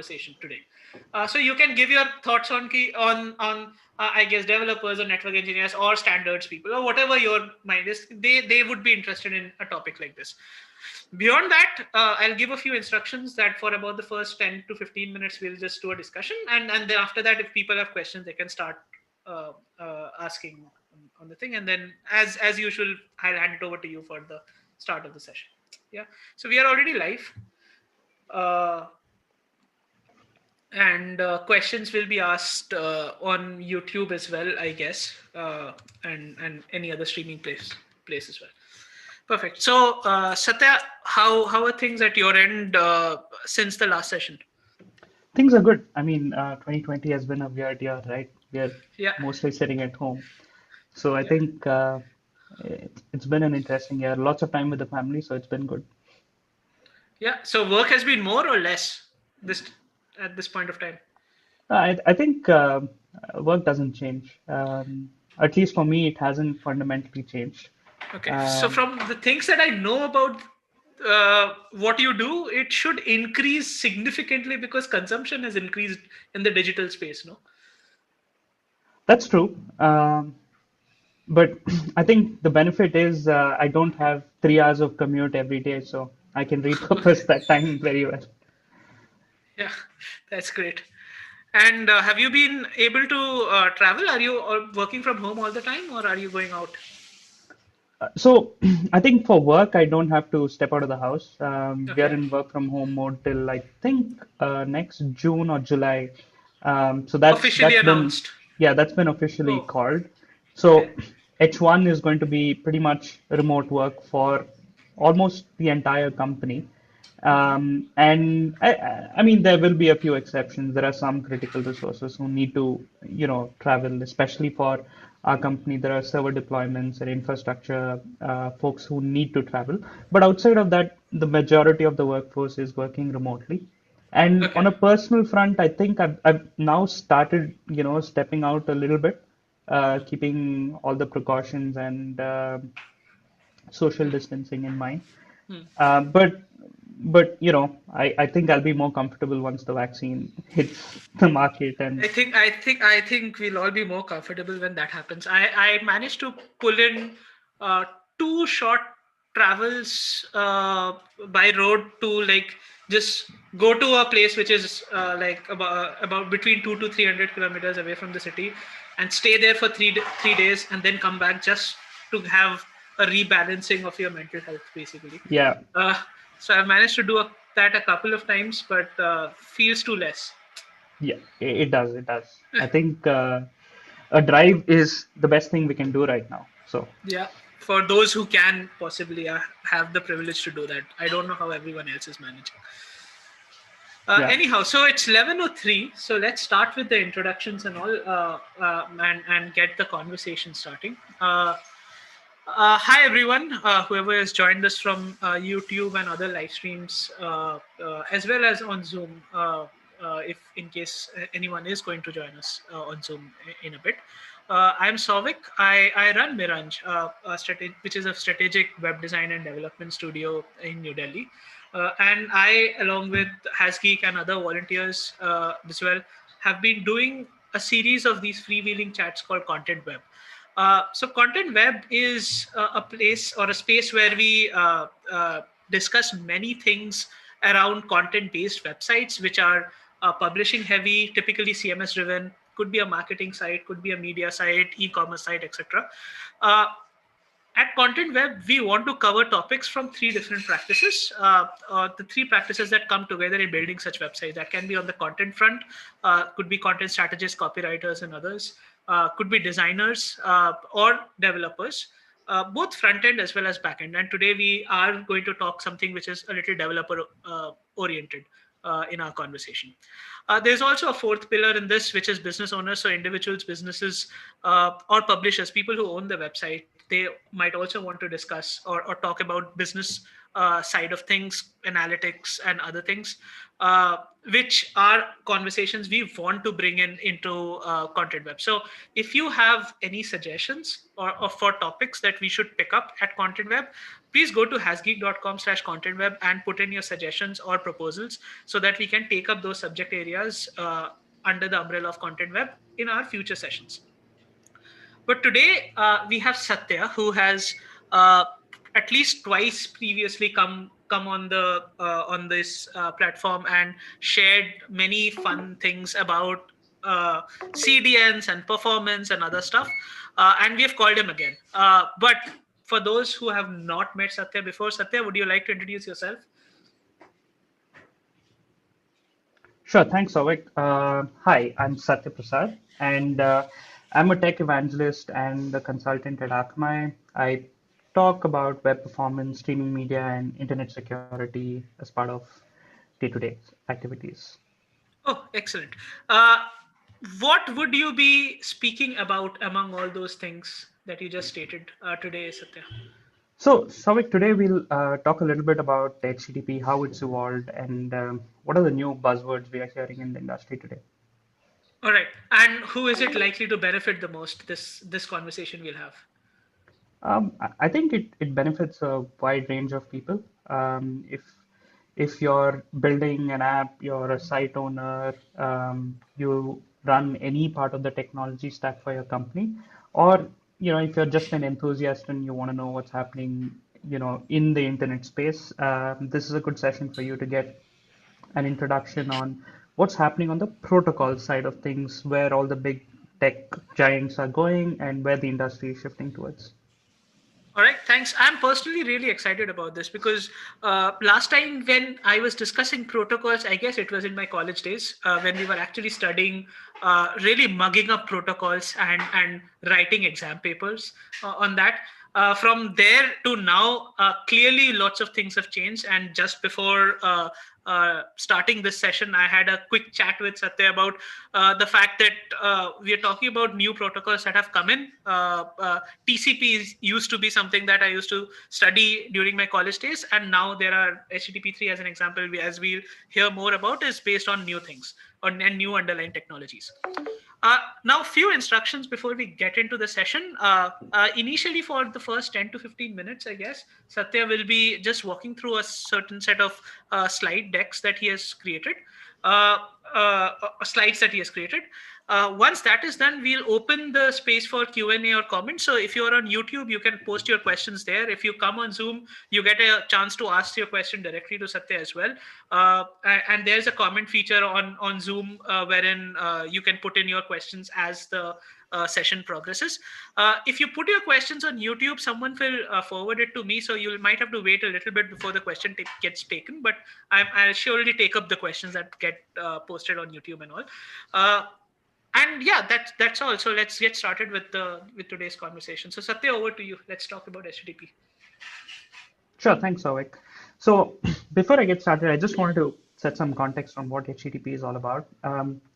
conversation today. So you can give your thoughts on I guess developers or network engineers or standards people or whatever your mind is. They would be interested in a topic like this. Beyond that, I'll give a few instructions that for about the first 10 to 15 minutes we'll just do a discussion, and then after that, if people have questions, they can start asking on the thing, and then as usual, I'll hand it over to you for the start of the session. Yeah, so we are already live. Uh, and questions will be asked on YouTube as well, I guess, and any other streaming place as well. Perfect. So, Satya, how are things at your end since the last session? Things are good. I mean, 2020 has been a weird year, right? We're Yeah, mostly sitting at home. So I yeah, think it's been an interesting year. Lots of time with the family, so it's been good. yeah. So, work has been more or less this at this point of time. I think work doesn't change. At least for me, it hasn't fundamentally changed. Okay. So, Um, from the things that I know about what you do, it should increase significantly because consumption has increased in the digital space. No. that's true. But I think the benefit is I don't have 3 hours of commute every day, so I can repurpose that time very well. Yeah, that's great. And have you been able to travel? Are you working from home all the time, or are you going out? So I think for work, I don't have to step out of the house. We are Okay. in work from home mode till I think next June or July. So that's Officially that's been announced. yeah, that's been officially Oh, called. okay. So H1 is going to be pretty much remote work for almost the entire company. And I mean, there will be a few exceptions. There are some critical resources who need to, travel, especially for our company. There are server deployments and infrastructure folks who need to travel. But outside of that, the majority of the workforce is working remotely. And Okay. on a personal front, I think I've now started, stepping out a little bit, keeping all the precautions and social distancing in mind. Hmm. Uh, but but I think I'll be more comfortable once the vaccine hits the market and I think we'll all be more comfortable when that happens. I managed to pull in uh, two short travels by road to like just go to a place which is like about between 2 to 300 kilometers away from the city, and stay there for 3 days, and then come back just to have a rebalancing of your mental health, basically. yeah, Uh, so I've managed to do that a couple of times, but feels too less. yeah, it does. I think a drive is the best thing we can do right now. So Yeah, for those who can possibly have the privilege to do that. I don't know how everyone else is managing. yeah, Anyhow, so it's 11:03. So let's start with the introductions and all, and get the conversation starting. Hi everyone, whoever has joined us from YouTube and other live streams, as well as on Zoom. If in case anyone is going to join us on Zoom in a bit. I'm Souvik. I run Miranj, which is a strategic web design and development studio in New Delhi. And I, along with Hasgeek and other volunteers as well, have been doing a series of these freewheeling chats called Content Web. So Content Web is a place or a space where we discuss many things around content-based websites, which are publishing heavy, typically CMS driven. Could be a marketing site, could be a media site, e-commerce site, etc. Uh, at Content Web, we want to cover topics from three different practices. The three practices that come together in building such websites. That can be on the content front, could be content strategists, copywriters, and others. Could be designers or developers, both front end as well as back end. And today we are going to talk something which is a little developer oriented in our conversation. There's also a fourth pillar in this, which is business owners. So individuals, businesses, or publishers, people who own the website, they might also want to discuss or talk about business side of things, analytics and other things, uh, which are conversations we want to bring in into content web. So if you have any suggestions or for topics that we should pick up at content web, please go to hasgeek.com/content web and put in your suggestions or proposals so that we can take up those subject areas under the umbrella of content web in our future sessions. But today we have Satya, who has uh, at least twice previously come on this platform and shared many fun things about CDNs and performance and other stuff. And we have called him again. But for those who have not met Satya before, Satya, would you like to introduce yourself? Sure, thanks, Avik. Hi, I'm Satya Prasad, and I'm a tech evangelist and a consultant at Akamai. I talk about web performance, streaming media, and internet security as part of day-to-day activities. Oh, excellent. Uh, what would you be speaking about among all those things that you just stated today, Satya? So, Savik, today we'll talk a little bit about HTTP, how it's evolved, and what are the new buzzwords we are hearing in the industry today. All right. And who is it likely to benefit the most? This conversation we'll have. I think it benefits a wide range of people. If you're building an app, you're a site owner, you run any part of the technology stack for your company, or if you're just an enthusiast and you want to know what's happening, in the internet space, this is a good session for you to get an introduction on what's happening on the protocol side of things, where all the big tech giants are going and where the industry is shifting towards. All right, thanks. I'm personally really excited about this because last time when I was discussing protocols, I guess it was in my college days when we were actually studying, really mugging up protocols and writing exam papers on that. From there to now, clearly lots of things have changed. And just before starting this session, I had a quick chat with Satya about the fact that we are talking about new protocols that have come in. TCP used to be something that I used to study during my college days, and now there are HTTP3 as an example, as we'll hear more about, is based on new things and new underlying technologies. Now, few instructions before we get into the session. Initially, for the first 10 to 15 minutes, I guess, Satya will be just walking through a certain set of slide decks that he has created, uh, slides that he has created. Once that is done, we'll open the space for Q&A or comments. So if you're on YouTube, you can post your questions there. If you come on Zoom, you get a chance to ask your question directly to Satya as well. And there's a comment feature on Zoom wherein you can put in your questions as the session progresses. If you put your questions on YouTube, someone will forward it to me. So you might have to wait a little bit before the question gets taken. But I'll surely take up the questions that get posted on YouTube and all. And yeah, that's all. So let's get started with today's conversation. So Satya, over to you. Let's talk about HTTP. Sure, thanks, Avik. So before I get started, I just wanted to set some context on what HTTP is all about.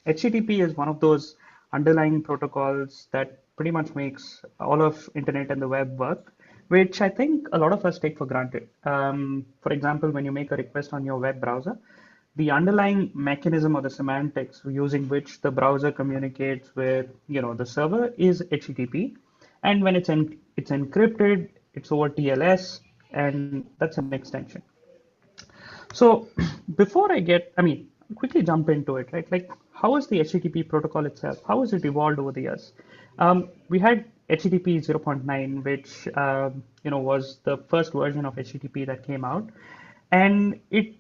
HTTP is one of those underlying protocols that pretty much makes all of internet and the web work, which I think a lot of us take for granted. For example, when you make a request on your web browser, the underlying mechanism or the semantics using which the browser communicates with the server is HTTP, and when it's encrypted, it's over TLS, and that's an extension. So before I mean, quickly jump into it, right? Like, how is the HTTP protocol itself? How has it evolved over the years? We had HTTP 0.9, which was the first version of HTTP that came out, and it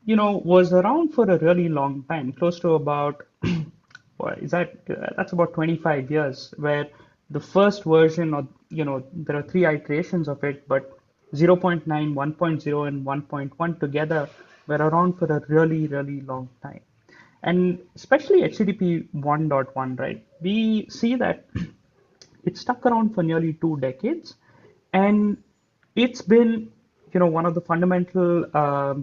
was around for a really long time, close to about that's about 25 years, where the first version of, there are three iterations of it, but 0.9, 1.0, and 1.1 together were around for a really, really long time. And especially HTTP 1.1, right? We see that it stuck around for nearly 2 decades, and it's been, one of the fundamental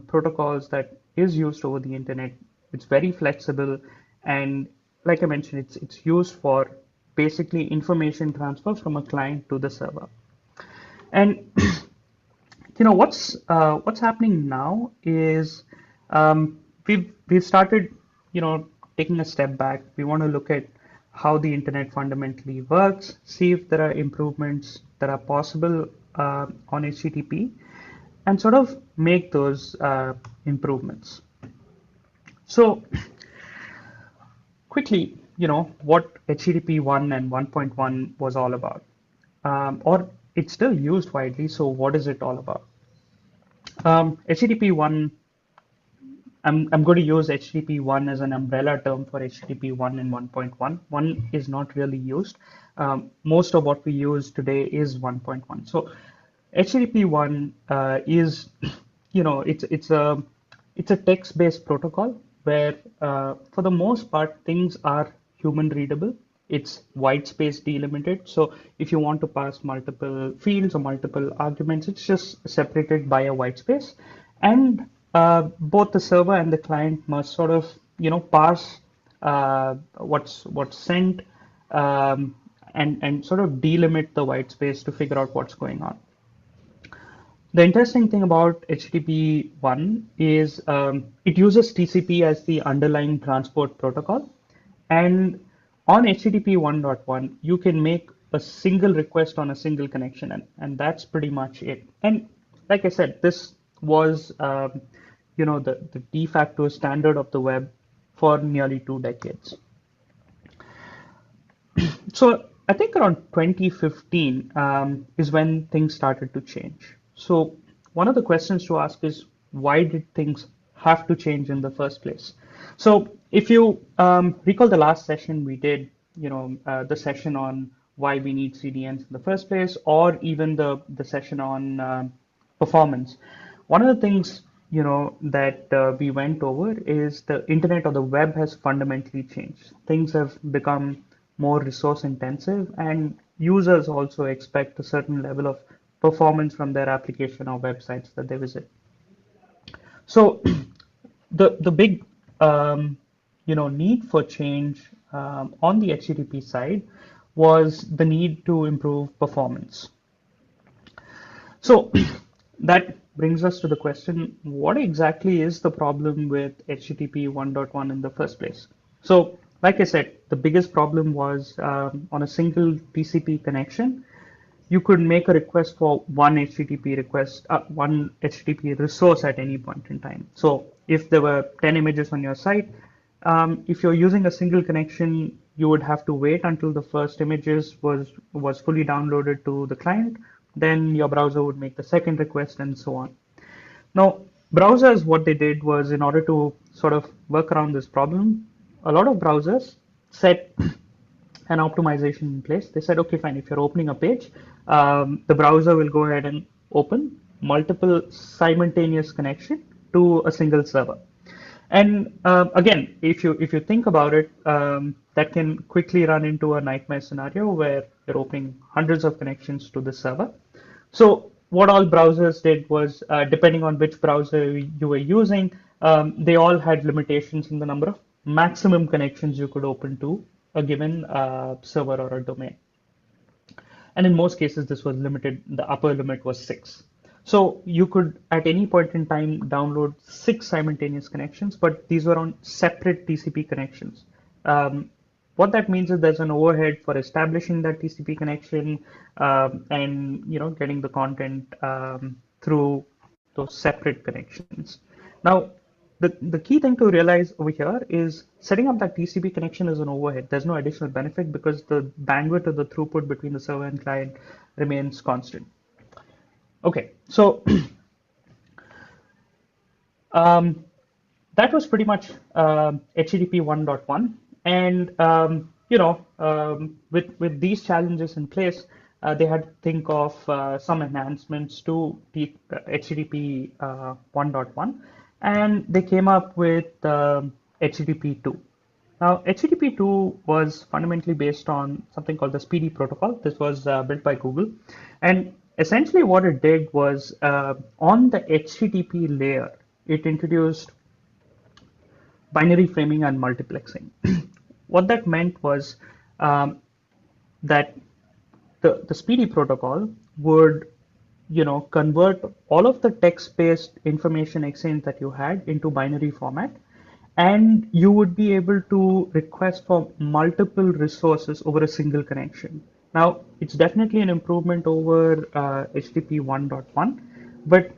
protocols that is used over the internet. It's very flexible, and like I mentioned, it's used for basically information transfer from a client to the server. And What's happening now is we've started, taking a step back. We want to look at how the internet fundamentally works, see if there are improvements that are possible on HTTP, and sort of make those improvements. So quickly, what HTTP 1 and 1.1 was all about, or it's still used widely. So what is it all about? HTTP 1, I'm going to use HTTP 1 as an umbrella term for HTTP 1 and 1.1. One is not really used. Most of what we use today is 1.1. So HTTP 1 is, it's a text-based protocol where, for the most part, things are human readable. It's white space delimited. So if you want to pass multiple fields or multiple arguments, it's just separated by a white space. And both the server and the client must sort of, parse what's sent, and sort of delimit the white space to figure out what's going on. The interesting thing about HTTP 1 is it uses TCP as the underlying transport protocol. And on HTTP 1.1, you can make a single request on a single connection, and that's pretty much it. And like I said, this was the de facto standard of the web for nearly 2 decades. So I think around 2015 is when things started to change. So one of the questions to ask is, why did things have to change in the first place? So if you recall the last session we did, the session on why we need CDNs in the first place, or even the session on performance. One of the things that we went over is the internet or the web has fundamentally changed. Things have become more resource intensive, and users also expect a certain level of performance from their application or websites that they visit. So the big need for change on the HTTP side was the need to improve performance. So that brings us to the question, what exactly is the problem with HTTP 1.1 in the first place? So like I said, the biggest problem was on a single TCP connection, you could make a request for one HTTP resource at any point in time. So if there were 10 images on your site, if you're using a single connection, you would have to wait until the first images was fully downloaded to the client. Then your browser would make the second request and so on. Now, browsers, what they did was, in order to sort of work around this problem, a lot of browsers set an optimization in place. They said, okay, fine, if you're opening a page, the browser will go ahead and open multiple simultaneous connection to a single server. And again, if you think about it, that can quickly run into a nightmare scenario where you're opening hundreds of connections to the server. So what all browsers did was, depending on which browser you were using, they all had limitations in the number of maximum connections you could open to a given server or a domain. And in most cases, this was limited. The upper limit was 6. So you could, at any point in time, download 6 simultaneous connections, but these were on separate TCP connections. What that means is there's an overhead for establishing that TCP connection, and getting the content through those separate connections. Now, the key thing to realize over here is setting up that TCP connection is an overhead. There's no additional benefit because the bandwidth or the throughput between the server and client remains constant. Okay, so that was pretty much HTTP 1.1. And with these challenges in place, they had to think of some enhancements to HTTP 1.1, and they came up with HTTP 2. Now, HTTP 2 was fundamentally based on something called the Speedy protocol. This was built by Google, and essentially what it did was, on the HTTP layer, it introduced binary framing and multiplexing. What that meant was that the Speedy protocol would convert all of the text-based information exchange that you had into binary format, and you would be able to request for multiple resources over a single connection. Now, it's definitely an improvement over HTTP 1.1, but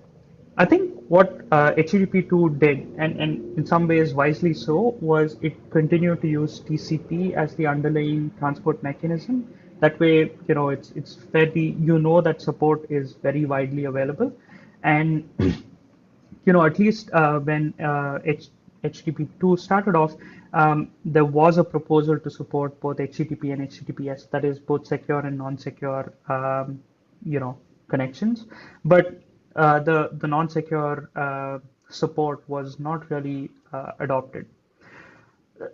I think what HTTP2 did, and in some ways wisely so, was it continued to use TCP as the underlying transport mechanism. That way, it's fairly, that support is very widely available, and at least when HTTP2 started off, there was a proposal to support both HTTP and HTTPS, that is both secure and non-secure, connections. But the non-secure support was not really adopted.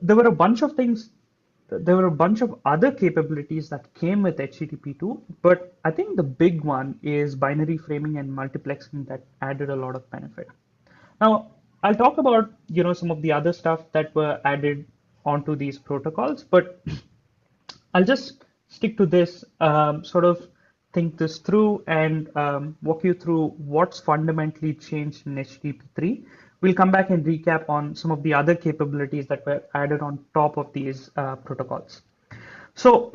There were a bunch of things. There were a bunch of other capabilities that came with HTTP2, but I think the big one is binary framing and multiplexing that added a lot of benefit. Now, I'll talk about, some of the other stuff that were added onto these protocols, but I'll just stick to this, sort of think this through and walk you through what's fundamentally changed in HTTP3. We'll come back and recap on some of the other capabilities that were added on top of these protocols. So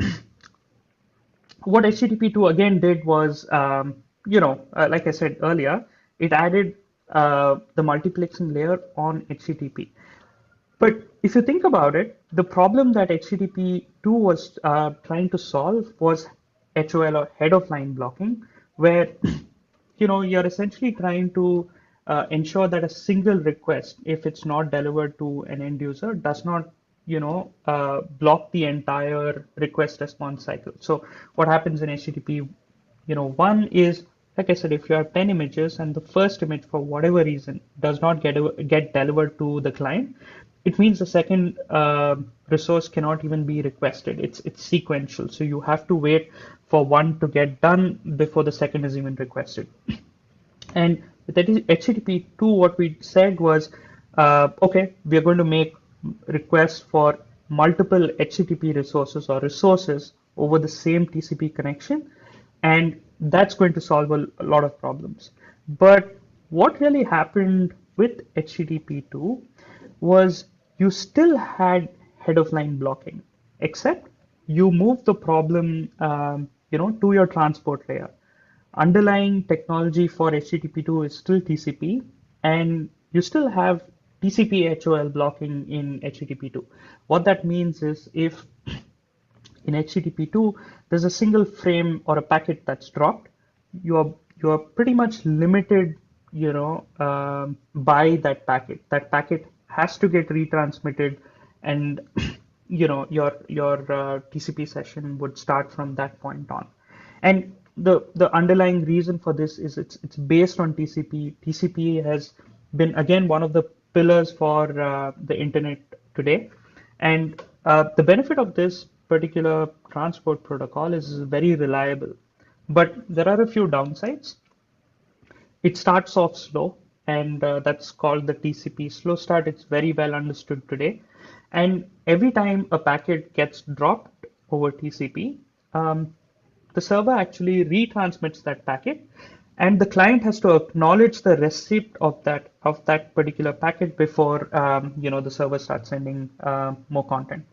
what HTTP2 again did was, like I said earlier, it added the multiplexing layer on HTTP. But if you think about it, the problem that HTTP2 was trying to solve was HOL, or head of line blocking, where you're essentially trying to ensure that a single request, if it's not delivered to an end user, does not block the entire request response cycle. So what happens in HTTP, one is, like I said, if you have 10 images and the first image for whatever reason does not get delivered to the client, it means the second resource cannot even be requested. It's sequential, so you have to wait for one to get done before the second is even requested. And with HTTP2, what we said was, okay, we are going to make requests for multiple HTTP resources or resources over the same TCP connection, and that's going to solve a lot of problems. But what really happened with HTTP2 was you still had head of line blocking, except you moved the problem, to your transport layer. Underlying technology for HTTP2 is still TCP, and you still have TCP HOL blocking in HTTP2. What that means is, if in HTTP2 there's a single frame or a packet that's dropped, you're pretty much limited, by that packet. That packet has to get retransmitted, and your TCP session would start from that point on. And the underlying reason for this is it's based on TCP. TCP has been, again, one of the pillars for the internet today, and the benefit of this particular transport protocol is very reliable, but there are a few downsides. It starts off slow, and that's called the TCP Slow Start. It's very well understood today. And every time a packet gets dropped over TCP, the server actually retransmits that packet, and the client has to acknowledge the receipt of that particular packet before the server starts sending more content.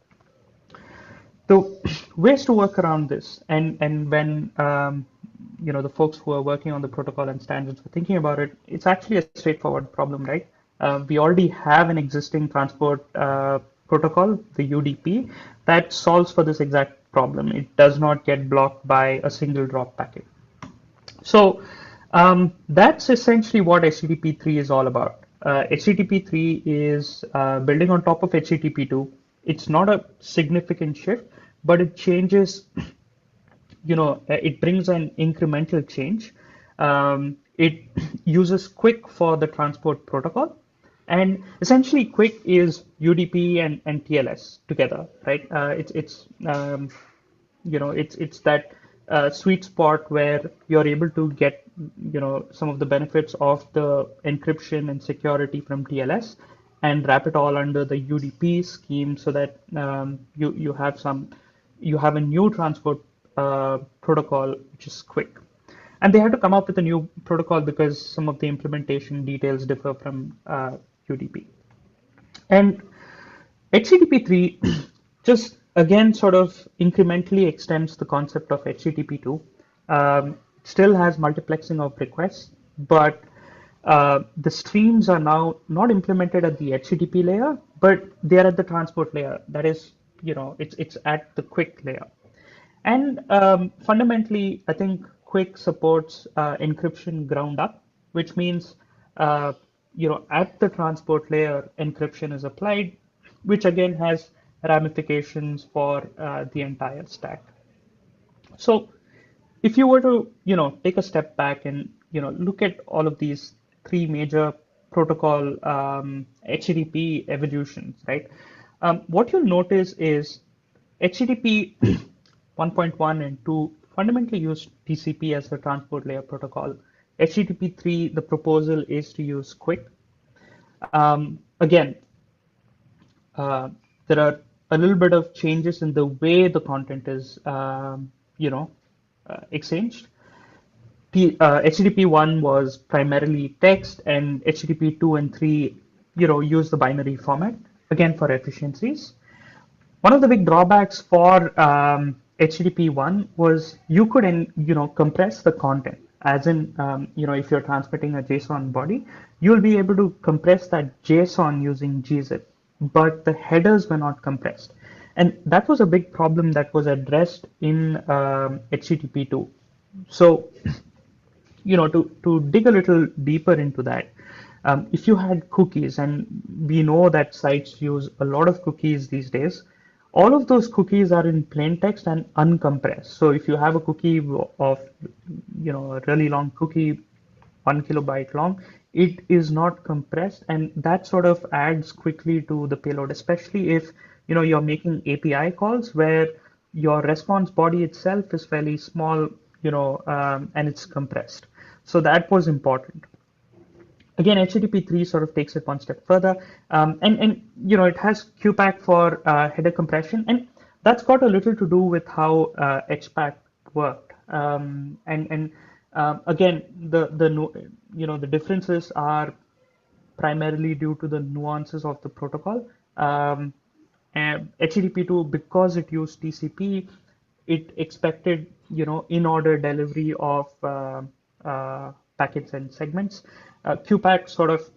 So ways to work around this, and when the folks who are working on the protocol and standards were thinking about it, it's actually a straightforward problem, right? We already have an existing transport protocol, the UDP, that solves for this exact problem. It does not get blocked by a single drop packet. So that's essentially what HTTP3 is all about. HTTP3 is building on top of HTTP2. It's not a significant shift, but it changes, it brings an incremental change. It uses QUIC for the transport protocol. And essentially, QUIC is UDP and TLS together, right? It's that sweet spot where you're able to get, some of the benefits of the encryption and security from TLS and wrap it all under the UDP scheme, so that you have a new transport protocol, which is QUIC. And they had to come up with a new protocol because some of the implementation details differ from UDP. And HTTP3 just again sort of incrementally extends the concept of HTTP2. Still has multiplexing of requests, but the streams are now not implemented at the HTTP layer, but they are at the transport layer. That is, it's at the quick layer. And fundamentally, I think Quick supports encryption ground up, which means at the transport layer, encryption is applied, which again has ramifications for the entire stack. So if you were to, take a step back and, look at all of these three major protocol HTTP evolutions, right? What you'll notice is HTTP 1.1 and 2 fundamentally use TCP as the transport layer protocol. HTTP 3, the proposal is to use QUIC. Again, uh, there are a little bit of changes in the way the content is, exchanged. HTTP1 was primarily text, and HTTP2 and 3, use the binary format, again for efficiencies. One of the big drawbacks for HTTP1 was you could, compress the content. As in, if you're transmitting a JSON body, you'll be able to compress that JSON using gzip, but the headers were not compressed. And that was a big problem that was addressed in HTTP2. So, to dig a little deeper into that, if you had cookies, and we know that sites use a lot of cookies these days, all of those cookies are in plain text and uncompressed. So if you have a cookie of, a really long cookie, 1 kilobyte long, it is not compressed, and that sort of adds quickly to the payload, especially if, you're making API calls where your response body itself is fairly small, and it's compressed. So that was important. Again, HTTP3 sort of takes it one step further, and it has QPAC for header compression, and that's got a little to do with how HPAC worked. And again, the differences are primarily due to the nuances of the protocol. And HTTP2, because it used TCP, it expected, in order delivery of packets and segments. QPAC sort of,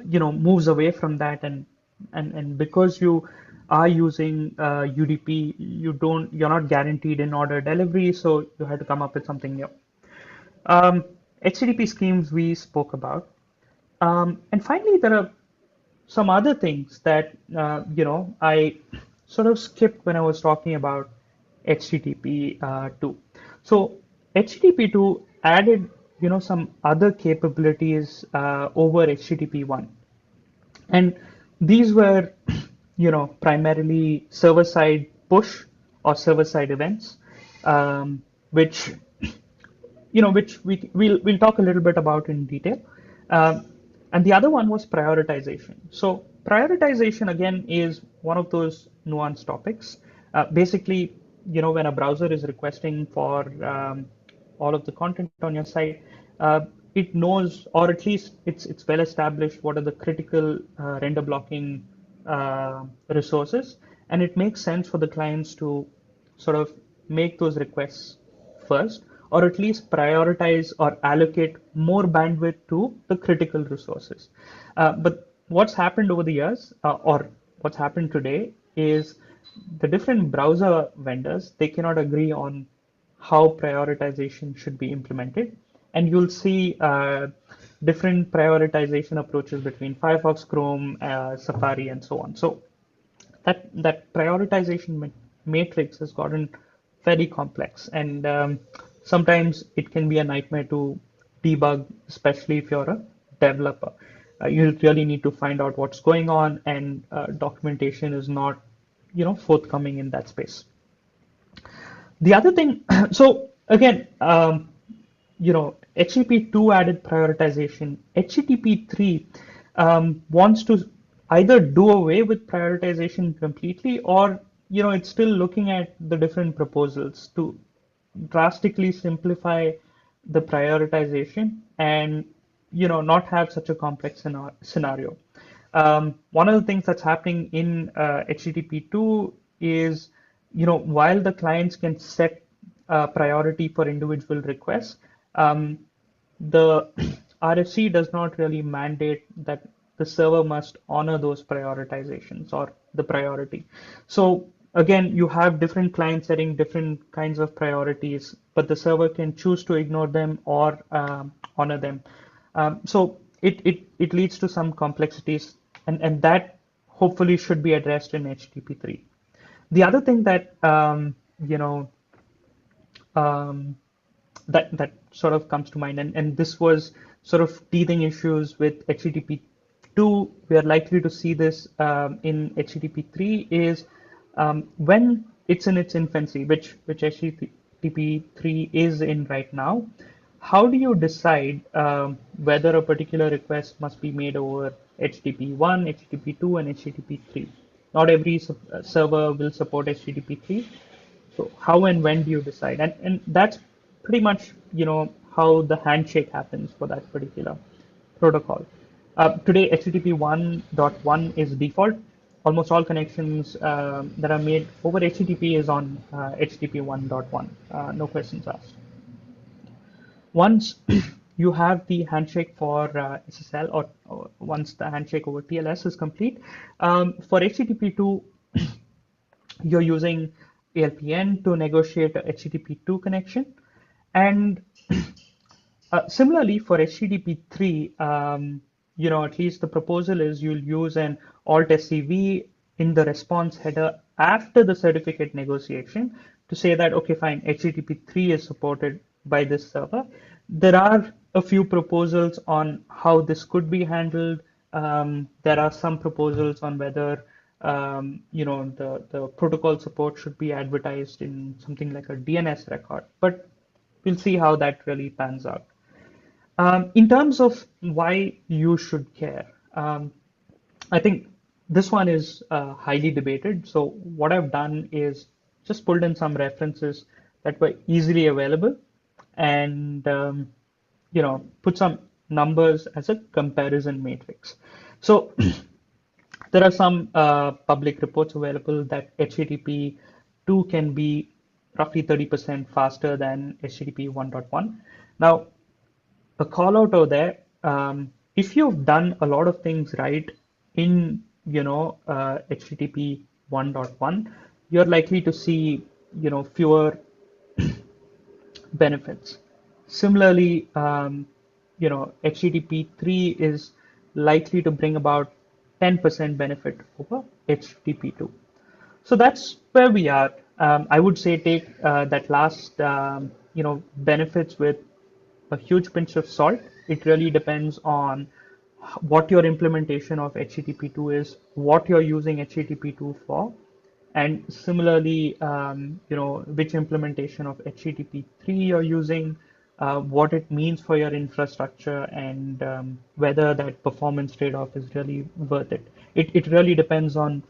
moves away from that, and because you are using UDP, you're not guaranteed in order delivery, so you had to come up with something new. HTTP schemes we spoke about. And finally, there are some other things that I sort of skipped when I was talking about HTTP2. So HTTP2 added some other capabilities over HTTP1, and these were primarily server-side push or server-side events, which we'll talk a little bit about in detail. And the other one was prioritization. So prioritization again is one of those nuanced topics. Basically, when a browser is requesting for all of the content on your site, it knows, or at least it's well established, what are the critical render blocking resources, and it makes sense for the clients to sort of make those requests first, or at least prioritize or allocate more bandwidth to the critical resources. But what's happened over the years, or what's happened today, is the different browser vendors, they cannot agree on how prioritization should be implemented. And you'll see different prioritization approaches between Firefox, Chrome, Safari, and so on. So that prioritization matrix has gotten very complex, and sometimes it can be a nightmare to debug, especially if you're a developer. You really need to find out what's going on, and documentation is not, forthcoming in that space. The other thing, so again, HTTP2 added prioritization. HTTP3 wants to either do away with prioritization completely, or it's still looking at the different proposals to drastically simplify the prioritization and not have such a complex scenario. One of the things that's happening in HTTP2 is, while the clients can set priority for individual requests, um, the RFC does not really mandate that the server must honor those prioritizations or the priority. So again, you have different clients setting different kinds of priorities, but the server can choose to ignore them or honor them. So it leads to some complexities, and that hopefully should be addressed in HTTP3. The other thing that um, that sort of comes to mind, and this was sort of teething issues with HTTP2. We are likely to see this in HTTP3 is when it's in its infancy, which HTTP3 is in right now. How do you decide whether a particular request must be made over HTTP1, HTTP2, and HTTP3? Not every server will support HTTP3. So how and when do you decide? And that's pretty much, how the handshake happens for that particular protocol. Today, HTTP 1.1 is default. Almost all connections that are made over HTTP is on HTTP 1.1. No questions asked. Once you have the handshake for SSL, or once the handshake over TLS is complete, for HTTP2, you're using ALPN to negotiate a HTTP2 connection. And similarly for HTTP3, at least the proposal is you'll use an alt SCV in the response header after the certificate negotiation to say that, okay, fine, HTTP3 is supported by this server. There are a few proposals on how this could be handled. There are some proposals on whether the protocol support should be advertised in something like a DNS record, but we'll see how that really pans out. In terms of why you should care, I think this one is highly debated. So what I've done is just pulled in some references that were easily available and put some numbers as a comparison matrix. So there are some public reports available that HTTP 2 can be roughly 30% faster than HTTP 1.1. Now, a call out over there. If you've done a lot of things right in HTTP 1.1, you're likely to see fewer benefits. Similarly, HTTP 3 is likely to bring about 10% benefit over HTTP 2. So that's where we are. I would say take that last benefits with a huge pinch of salt. It really depends on what your implementation of HTTP2 is, what you're using HTTP2 for, and similarly, which implementation of HTTP3 you're using, what it means for your infrastructure, and whether that performance trade-off is really worth it. It really depends on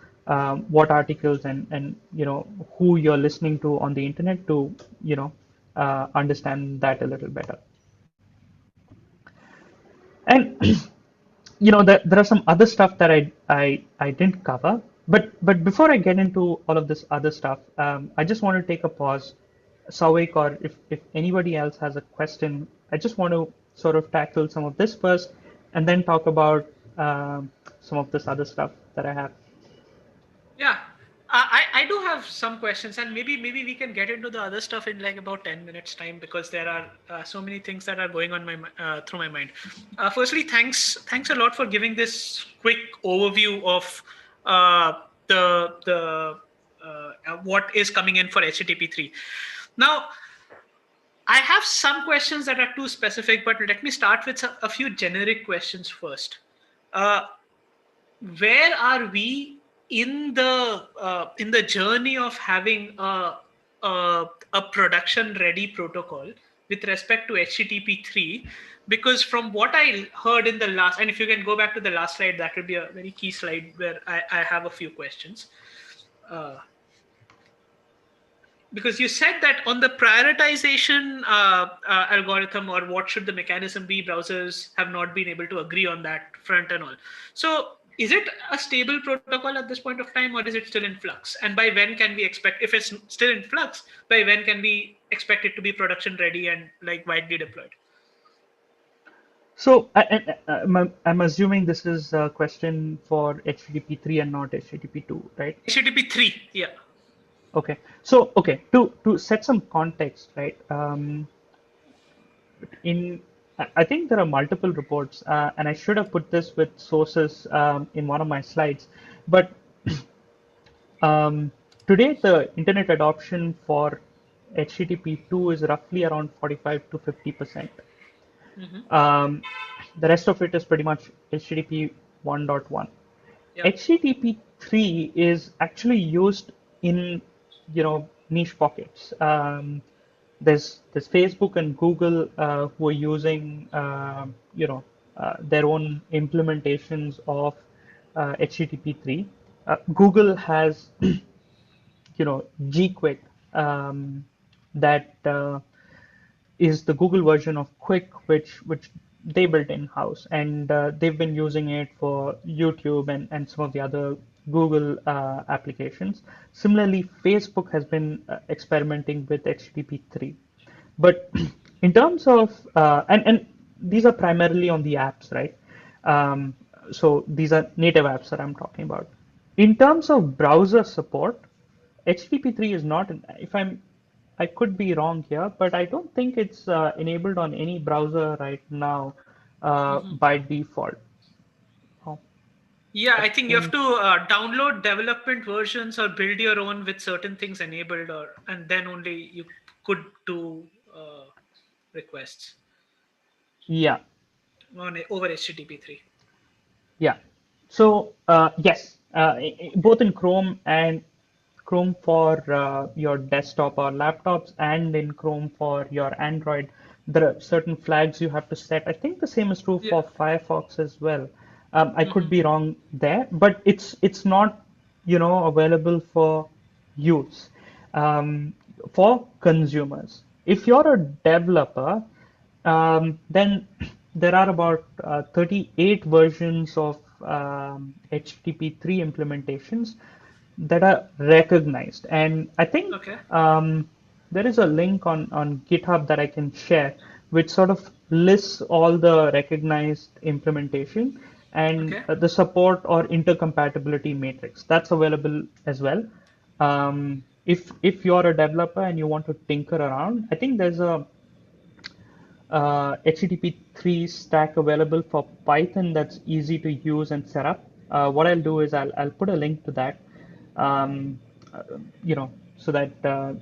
what articles and who you're listening to on the internet to understand that a little better. And there are some other stuff that I didn't cover, but before I get into all of this other stuff, I just want to take a pause. Sawik, or if anybody else has a question, I just want to sort of tackle some of this first, and then talk about some of this other stuff that I have. Yeah, I do have some questions, and maybe we can get into the other stuff in like about 10 minutes time, because there are so many things that are going on through my mind. Firstly, thanks a lot for giving this quick overview of the what is coming in for HTTP3. Now, I have some questions that are too specific, but let me start with a few generic questions first. Uh, where are we in the journey of having a production ready protocol with respect to HTTP3? Because from what I heard in the last, and if you can go back to the last slide, that would be a very key slide where I have a few questions. Uh, because you said that on the prioritization algorithm, or what should the mechanism be, browsers have not been able to agree on that front and all. So is it a stable protocol at this point of time, or is it still in flux? And by when can we expect, if it's still in flux, by when can we expect it to be production ready and like widely deployed? So I'm assuming this is a question for HTTP 3 and not HTTP 2, right? HTTP 3, yeah. Okay. So, okay, to set some context, right? In I think there are multiple reports, and I should have put this with sources in one of my slides, but today the internet adoption for HTTP 2 is roughly around 45 to 50%. Hmm. Um, the rest of it is pretty much HTTP 1.1. Yeah. HTTP 3 is actually used in, niche pockets. There's Facebook and Google who are using, their own implementations of HTTP 3. Google has, Gquit, that is the Google version of Quick, which they built in-house, and they've been using it for YouTube and some of the other Google applications. Similarly, Facebook has been experimenting with HTTP 3. But in terms of and these are primarily on the apps, right? Um, so these are native apps that I'm talking about. In terms of browser support, HTTP 3 is not, if I could be wrong here, but I don't think it's enabled on any browser right now by default. Oh, Yeah, I I think you have think, to download development versions or build your own with certain things enabled, or and then only you could do requests yeah, over HTTP 3. yeah. So yes, both in Chrome and Chrome for your desktop or laptops, and in Chrome for your Android, there are certain flags you have to set. I think the same is true Yeah. for Firefox as well. I could Hmm. be wrong there, but it's not, available for use for consumers. If you're a developer, then there are about 38 versions of HTTP 3 implementations that are recognized. And I think Okay. there is a link on GitHub that I can share, which sort of lists all the recognized implementation and Okay. the support or intercompatibility matrix. That's available as well. If you're a developer and you want to tinker around, I think there's a HTTP 3 stack available for Python that's easy to use and set up. What I'll do is I'll put a link to that, um, uh, so that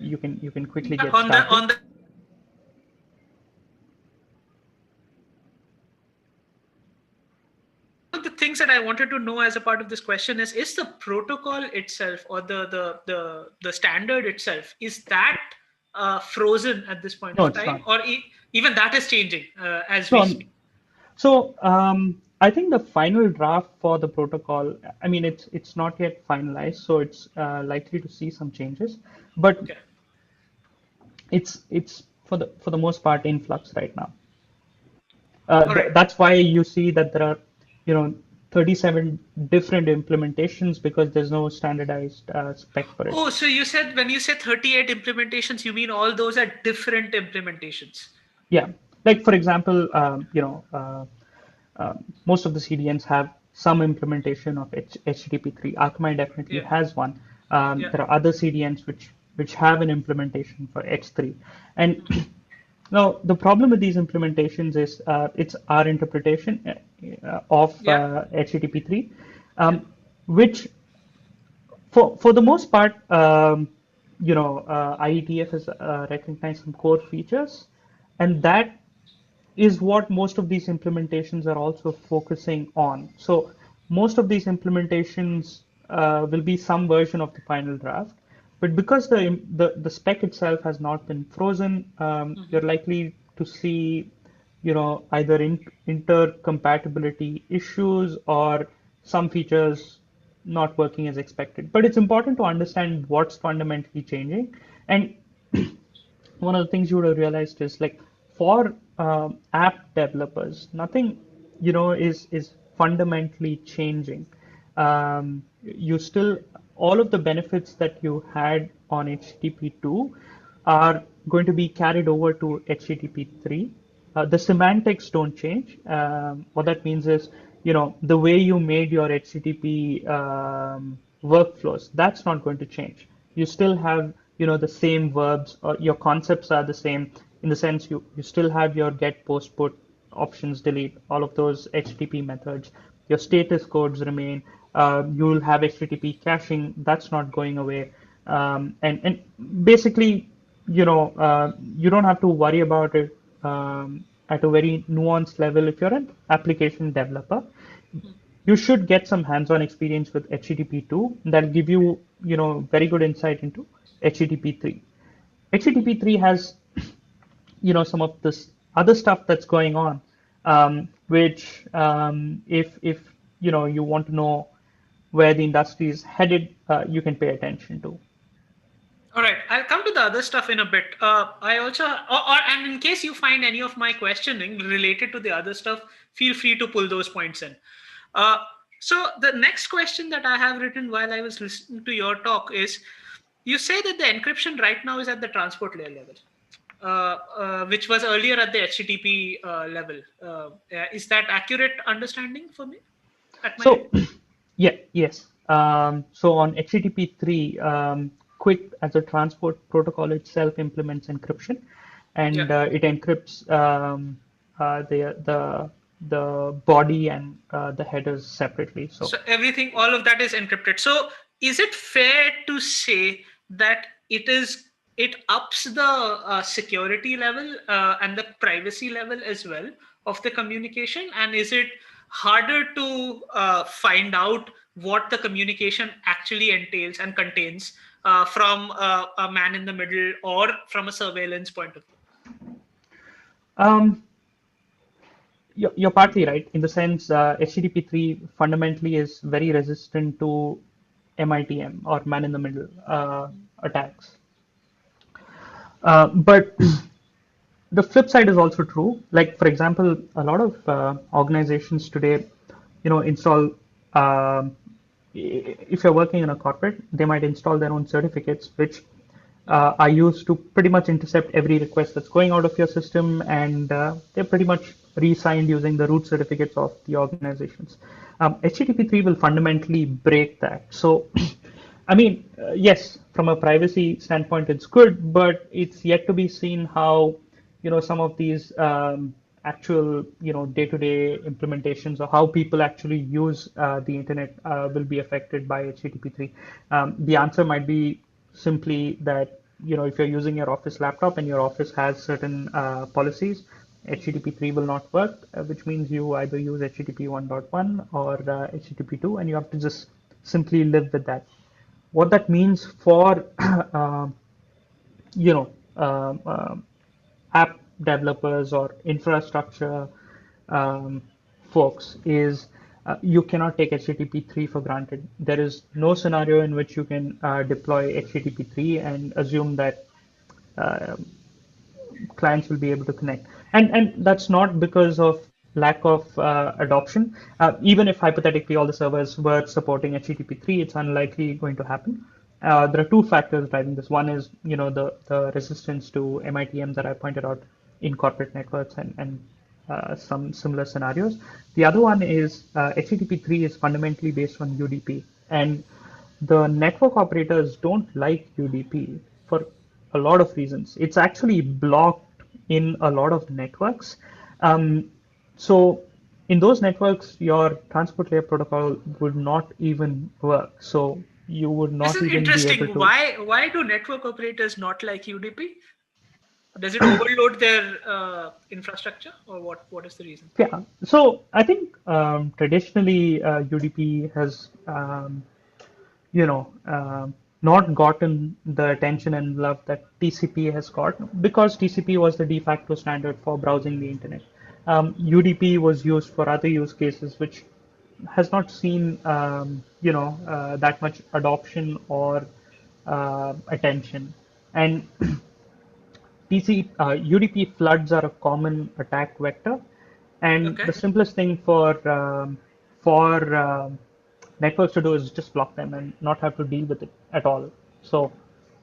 you can quickly Yeah, get started. on the one of the things that I wanted to know as a part of this question is the protocol itself, or the standard itself, is that frozen at this point No, of it's time, not. or even that is changing as we No, speak? so I think the final draft for the protocol, I mean, it's not yet finalized, so it's likely to see some changes, but Okay. it's for the most part in flux right now. All right. That's why you see that there are, you know, 37 different implementations because there's no standardized spec for it. Oh, so you said, when you said 38 implementations, you mean all those are different implementations? Yeah, like for example, most of the CDNs have some implementation of HTTP 3. Akamai definitely Yeah. has one. Yeah. There are other CDNs which have an implementation for H3. And now the problem with these implementations is it's our interpretation of Yeah. HTTP 3, Yeah. which for the most part, IETF has recognized some core features, and that is what most of these implementations are also focusing on. So most of these implementations will be some version of the final draft, but because the spec itself has not been frozen, you're likely to see, either intercompatibility issues or some features not working as expected. But it's important to understand what's fundamentally changing. And one of the things you would have realized is like for app developers, nothing is fundamentally changing. You still all of the benefits that you had on HTTP2 are going to be carried over to HTTP3. The semantics don't change. What that means is, the way you made your HTTP workflows, that's not going to change. You still have, the same verbs, or your concepts are the same in the sense you still have your get, post, put, options, delete, all of those HTTP methods. Your status codes remain. You'll have HTTP caching, that's not going away. And basically, you don't have to worry about it at a very nuanced level if you're an application developer. You should get some hands-on experience with HTTP2. That'll give you, very good insight into HTTP3. HTTP3 has, some of this other stuff that's going on, which if you want to know where the industry is headed, you can pay attention to. All right, I'll come to the other stuff in a bit. I also, and in case you find any of my questioning related to the other stuff, feel free to pull those points in. Uh, so the next question that I have written while I was listening to your talk is, you say that the encryption right now is at the transport layer level, which was earlier at the HTTP level. Is that accurate understanding for me at my end? So, yeah, yes. So on HTTP3, QUIC as a transport protocol itself implements encryption, Yeah. and it encrypts the body and the headers separately. So So everything, all of that is encrypted. So is it fair to say that it ups the security level and the privacy level as well of the communication? And is it harder to find out what the communication actually entails and contains from a man in the middle or from a surveillance point of view? um, you're partly right in the sense HTTP3 fundamentally is very resistant to MITM or man in the middle attacks. But the flip side is also true. Like, for example, a lot of organizations today, install, um, if you're working in a corporate, they might install their own certificates, which are used to pretty much intercept every request that's going out of your system, and they're pretty much re-signed using the root certificates of the organizations. HTTP3 will fundamentally break that. So, I mean, yes, from a privacy standpoint, it's good, but it's yet to be seen how, some of these actual, day-to-day implementations or how people actually use the internet will be affected by HTTP3. The answer might be simply that, if you're using your office laptop and your office has certain policies, HTTP3 will not work, which means you either use HTTP1.1 or HTTP2, and you have to just simply live with that. What that means for you know app developers or infrastructure um, folks is you cannot take HTTP3 for granted. There is no scenario in which you can deploy HTTP3 and assume that uh, clients will be able to connect. And that's not because of lack of adoption. Even if hypothetically all the servers were supporting HTTP3, it's unlikely going to happen. There are two factors driving this. One is, the resistance to MITM that I pointed out in corporate networks and some similar scenarios. The other one is HTTP3 is fundamentally based on UDP, and the network operators don't like UDP for a lot of reasons. It's actually blocked in a lot of networks. So in those networks, your transport layer protocol would not even work. So you would This not is even be able interesting. to. Why do network operators not like UDP? Does it overload their infrastructure, or what is the reason? Yeah. So I think traditionally UDP has not gotten the attention and love that TCP has got because TCP was the de facto standard for browsing the internet. UDP was used for other use cases, which has not seen that much adoption or attention. And UDP floods are a common attack vector, and Okay. the simplest thing for networks to do is just block them and not have to deal with it at all. So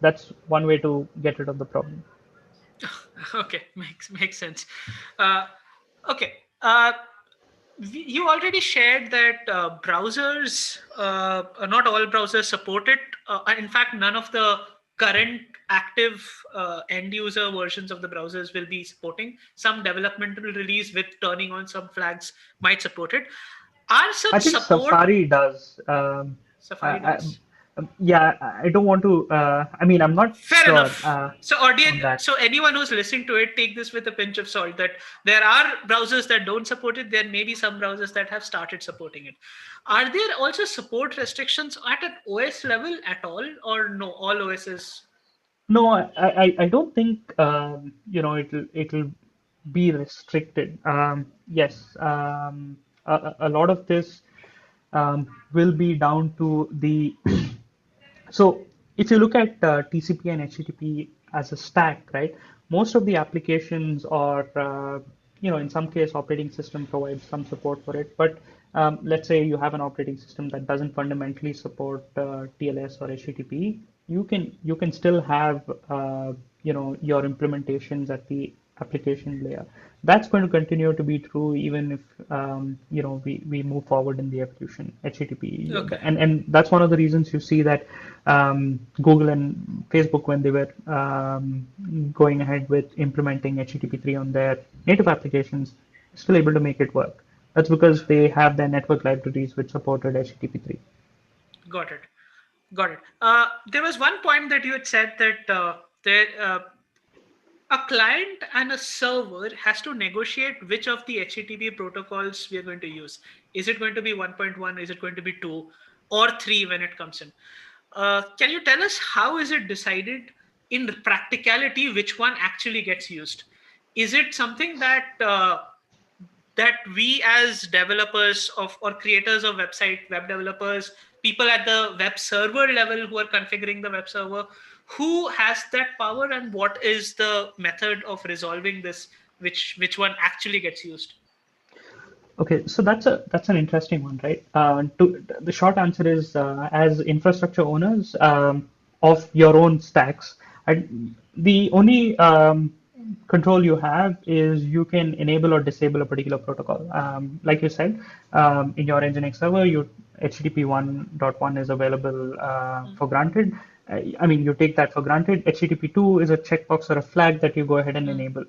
that's one way to get rid of the problem. Okay, makes sense. Uh, okay. Uh, you already shared that browsers, not all browsers support it. In fact, none of the current active end user versions of the browsers will be supporting. Some developmental release with turning on some flags might support it. Are I such think support Safari does. Safari does? Yeah, I don't want to. I mean, I'm not Fair sure enough. So, audience, on that. so anyone who's listening to it, take this with a pinch of salt. That there are browsers that don't support it. There may be some browsers that have started supporting it. Are there also support restrictions at an OS level at all, or no? All OSs. No, I don't think it'll be restricted. Yes, a lot of this will be down to the So if you look at TCP and HTTP as a stack, right, most of the applications are, in some case, operating system provides some support for it. But let's say you have an operating system that doesn't fundamentally support TLS or HTTP, you can still have, your implementations at the application layer. That's going to continue to be true even if we move forward in the evolution HTTP, Okay. and that's one of the reasons you see that Google and Facebook, when they were going ahead with implementing HTTP3 on their native applications, still able to make it work. That's because they Okay. have their network libraries which supported HTTP3. Got it. Got it. There was one point that you had said that a client and a server has to negotiate which of the HTTP protocols we are going to use. Is it going to be 1.1? Is it going to be 2 or 3 when it comes in? Can you tell us how is it decided in practicality which one actually gets used? Is it something that we as developers of or creators of website, web developers, people at the web server level who are configuring the web server, who has that power, and what is the method of resolving this, which one actually gets used? Okay, so that's an interesting one, right? The short answer is, as infrastructure owners of your own stacks, the only control you have is you can enable or disable a particular protocol. Like you said, in your Nginx server, HTTP 1.1 is available for granted. I mean, you take that for granted. HTTP 2 is a checkbox or a flag that you go ahead and enable.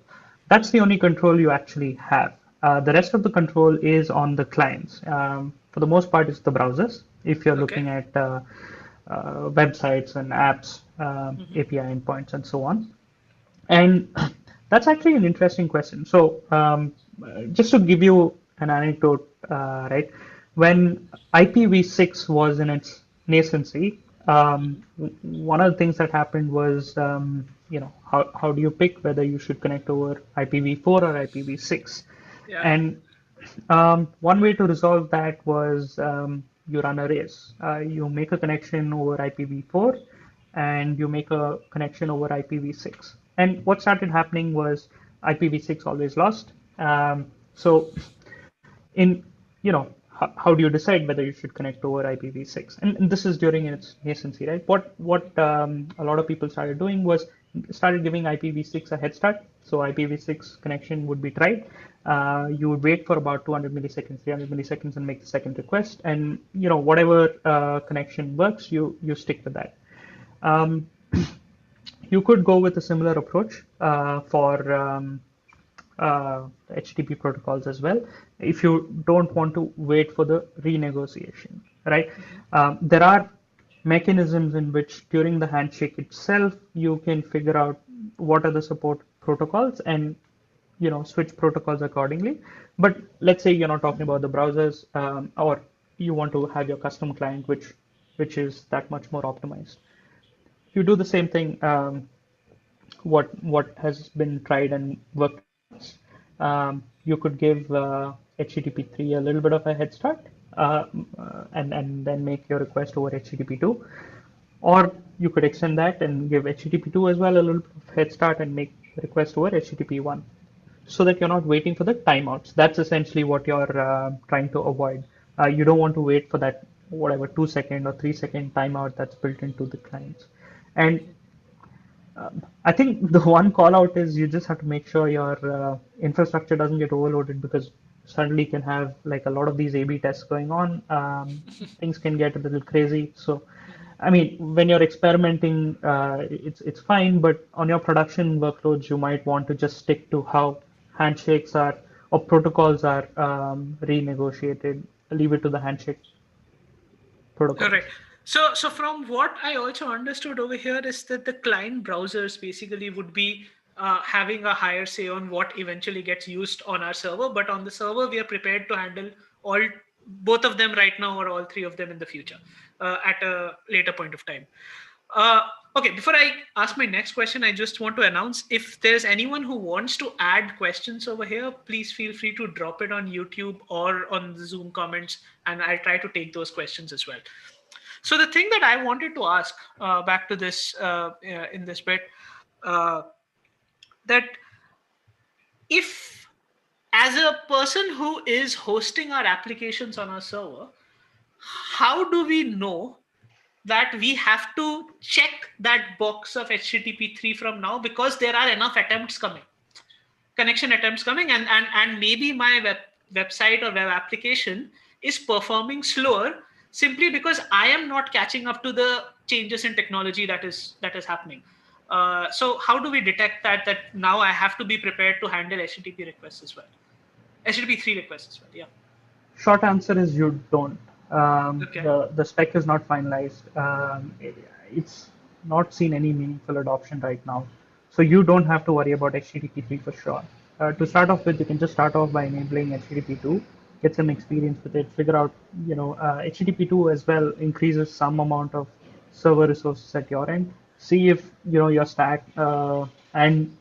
That's the only control you actually have. The rest of the control is on the clients. For the most part, it's the browsers. If you're Okay. looking at websites and apps, API endpoints, and so on. And that's actually an interesting question. So, just to give you an anecdote, right? When IPv6 was in its nascency, one of the things that happened was, how do you pick whether you should connect over IPv4 or IPv6? Yeah. And one way to resolve that was you run a race. You make a connection over IPv4 and you make a connection over IPv6. And what started happening was IPv6 always lost. So in how do you decide whether you should connect over IPv6? And this is during its nascency, right? What a lot of people started doing was started giving IPv6 a head start. So IPv6 connection would be tried. You would wait for about 200 milliseconds, 300 milliseconds, and make the second request. And whatever connection works, you stick with that. Um, you could go with a similar approach for HTTP protocols as well, if you don't want to wait for the renegotiation, right? There are mechanisms in which during the handshake itself you can figure out what are the support protocols and switch protocols accordingly. But let's say you're not talking about the browsers, or you want to have your custom client which is that much more optimized. You do the same thing. What has been tried and worked in the past. You could give HTTP3 a little bit of a head start, and then make your request over HTTP2. Or you could extend that and give HTTP2 as well a little bit of head start and make the request over HTTP1 so that you're not waiting for the timeouts. That's essentially what you're trying to avoid. You don't want to wait for that whatever 2 second or 3 second timeout that's built into the clients. And I think the one call out is you just have to make sure your infrastructure doesn't get overloaded because suddenly you can have like a lot of these A/B tests going on. Things can get a little crazy. So, I mean, when you're experimenting, it's fine, but on your production workloads, you might want to just stick to how handshakes are or protocols are renegotiated. Leave it to the handshake All right. protocols. So from what I also understood over here is that the client browsers basically would be having a higher say on what eventually gets used on our server, but on the server we are prepared to handle all both of them right now or all three of them in the future at a later point of time. Uh, okay, before I ask my next question, I just want to announce if there's anyone who wants to add questions over here, please feel free to drop it on YouTube or on the Zoom comments, and I'll try to take those questions as well. So the thing that I wanted to ask back to this in this bit, uh, that if as a person who is hosting our applications on our server, how do we know that we have to check that box of HTTP3 from now because there are enough attempts coming, connection attempts coming, and maybe my website or web application is performing slower simply because I am not catching up to the changes in technology that is happening. So how do we detect that now I have to be prepared to handle HTTP requests as well, HTTP3 requests as well? Yeah. Short answer is you don't. Okay. The spec is not finalized. It's not seen any meaningful adoption right now. So you don't have to worry about HTTP3 for sure. To start off with, you can just start off by enabling HTTP2, get some experience with it, figure out, HTTP2 as well increases some amount of server resources at your end. See if, your stack and,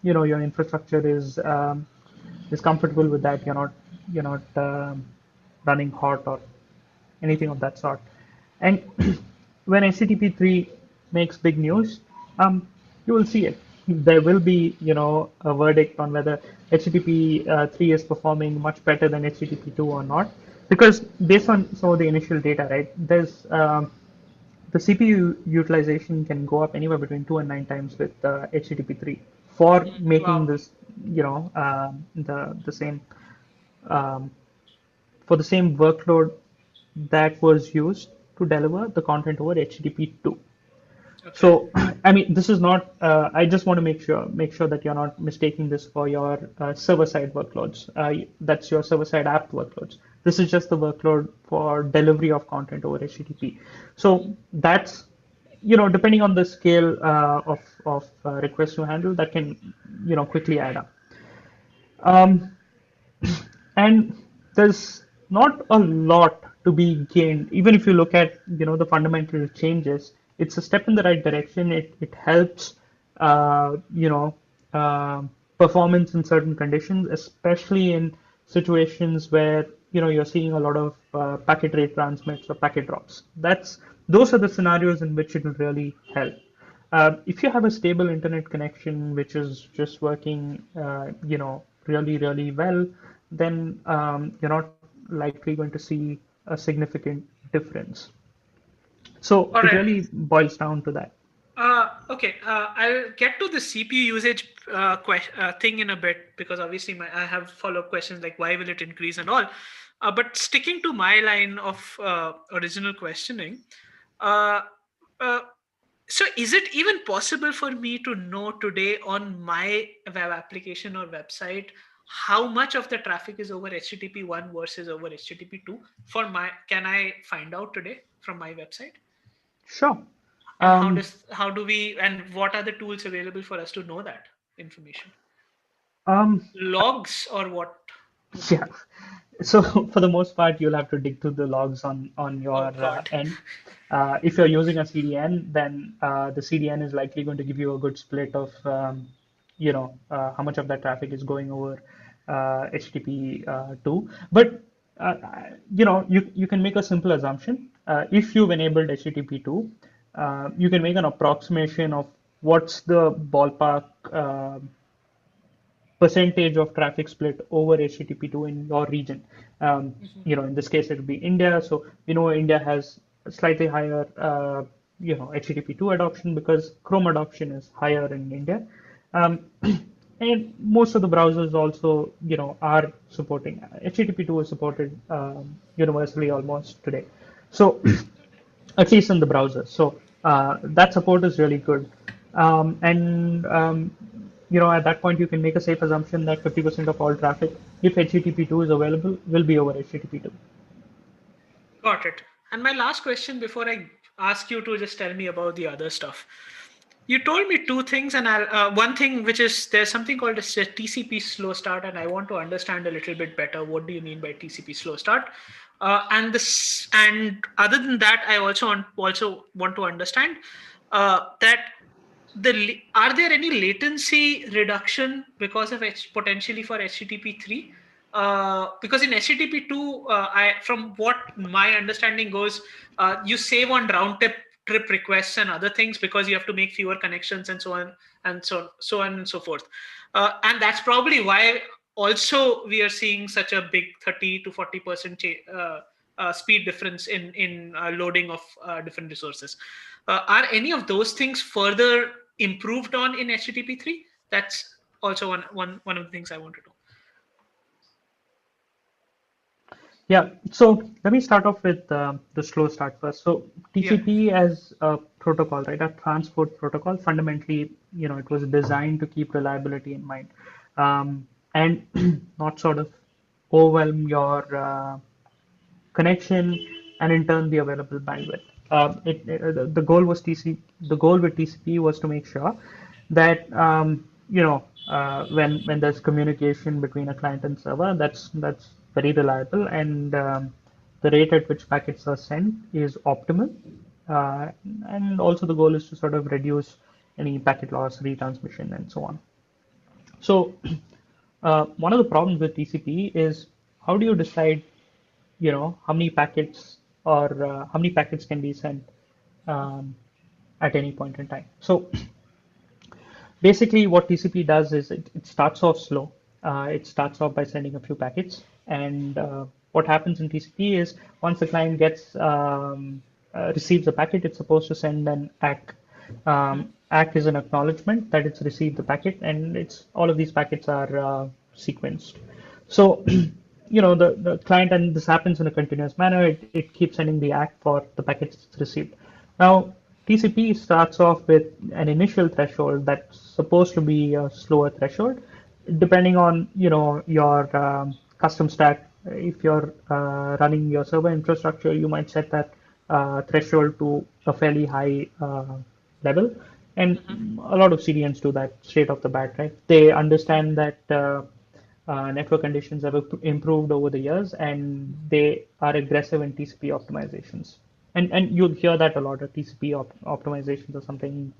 your infrastructure is comfortable with that. You're not running hot or anything of that sort. And when HTTP3 makes big news, you will see it. There will be, a verdict on whether HTTP3 is performing much better than HTTP2 or not. Because based on some of the initial data, right, there's the CPU utilization can go up anywhere between 2 and 9 times with HTTP3 for making Wow. this, the same um, for the same workload that was used to deliver the content over HTTP2. Okay. So, I mean, this is not. I just want to make sure that you're not mistaking this for your server-side workloads. That's your server-side app workloads. This is just the workload for delivery of content over HTTP. So that's, depending on the scale of requests you handle, that can, quickly add up. Um, and there's not a lot to be gained even if you look at the fundamental changes. It's a step in the right direction. It helps uh, you know uh, performance in certain conditions, especially in situations where you're seeing a lot of packet rate transmits or packet drops. Those are the scenarios in which it will really help. If you have a stable internet connection which is just working, really, really well, then you're not likely going to see a significant difference. So All it right. really boils down to that. Okay, I'll get to the CPU usage thing in a bit because obviously I have follow-up questions like why will it increase and all. But sticking to my line of original questioning, uh, uh, so is it even possible for me to know today on my web application or website how much of the traffic is over HTTP1 versus over HTTP2? Can I find out today from my website? Sure. And Um, how do we, and what are the tools available for us to know that information? um, Logs or what? yeah. So for the most part, you'll have to dig through the logs on your Oh God. end. If you're using a CDN, then the CDN is likely going to give you a good split of how much of that traffic is going over HTTP 2. But you can make a simple assumption. If you've enabled HTTP2, you can make an approximation of what's the ballpark percentage of traffic split over HTTP2 in your region. In this case, it would be India. So we know India has a slightly higher, HTTP2 adoption because Chrome adoption is higher in India. Um, and most of the browsers also, are supporting HTTP2 is supported universally almost today. So at least in the browser. So that support is really good. At that point, you can make a safe assumption that 50% of all traffic, if HTTP2 is available, will be over HTTP2. Got it. And my last question before I ask you to just tell me about the other stuff. You told me two things, and one thing which is there's something called a TCP slow start, and I want to understand a little bit better what do you mean by TCP slow start. And other than that, I also want to understand that are there any latency reduction because of potentially for HTTP3? Because in HTTP2, from what my understanding goes, you save on trip requests and other things because you have to make fewer connections and so on and so forth. And that's probably why also we are seeing such a big 30 to 40% speed difference in loading of different resources. Are any of those things further improved on in HTTP3? That's also one of the things I want to know. Yeah, so let me start off with the slow start first. So Yeah. TCP as a protocol, right, a transport protocol, fundamentally, it was designed to keep reliability in mind, and not sort of overwhelm your connection and in turn the available bandwidth. The goal was The goal with TCP was to make sure that when there's communication between a client and server, that's very reliable, and the rate at which packets are sent is optimal. Uh, and also the goal is to sort of reduce any packet loss, retransmission, and so on. So one of the problems with TCP is how do you decide how many packets or how many packets can be sent um, at any point in time. So basically what TCP does is it starts off slow. It starts off by sending a few packets, and what happens in TCP is once the client receives a packet, it's supposed to send an ACK. ACK is an acknowledgement that it's received the packet, and it's all of these packets are sequenced. So, the client, and this happens in a continuous manner, it keeps sending the ACK for the packets it's received. Now, TCP starts off with an initial threshold that's supposed to be a slower threshold, depending on, your custom stack. If you're running your server infrastructure, you might set that threshold to a fairly high level. And a lot of CDNs do that straight off the bat, right? They understand that network conditions have improved over the years, and they are aggressive in TCP optimizations. And you'll hear that a lot. TCP optimizations are something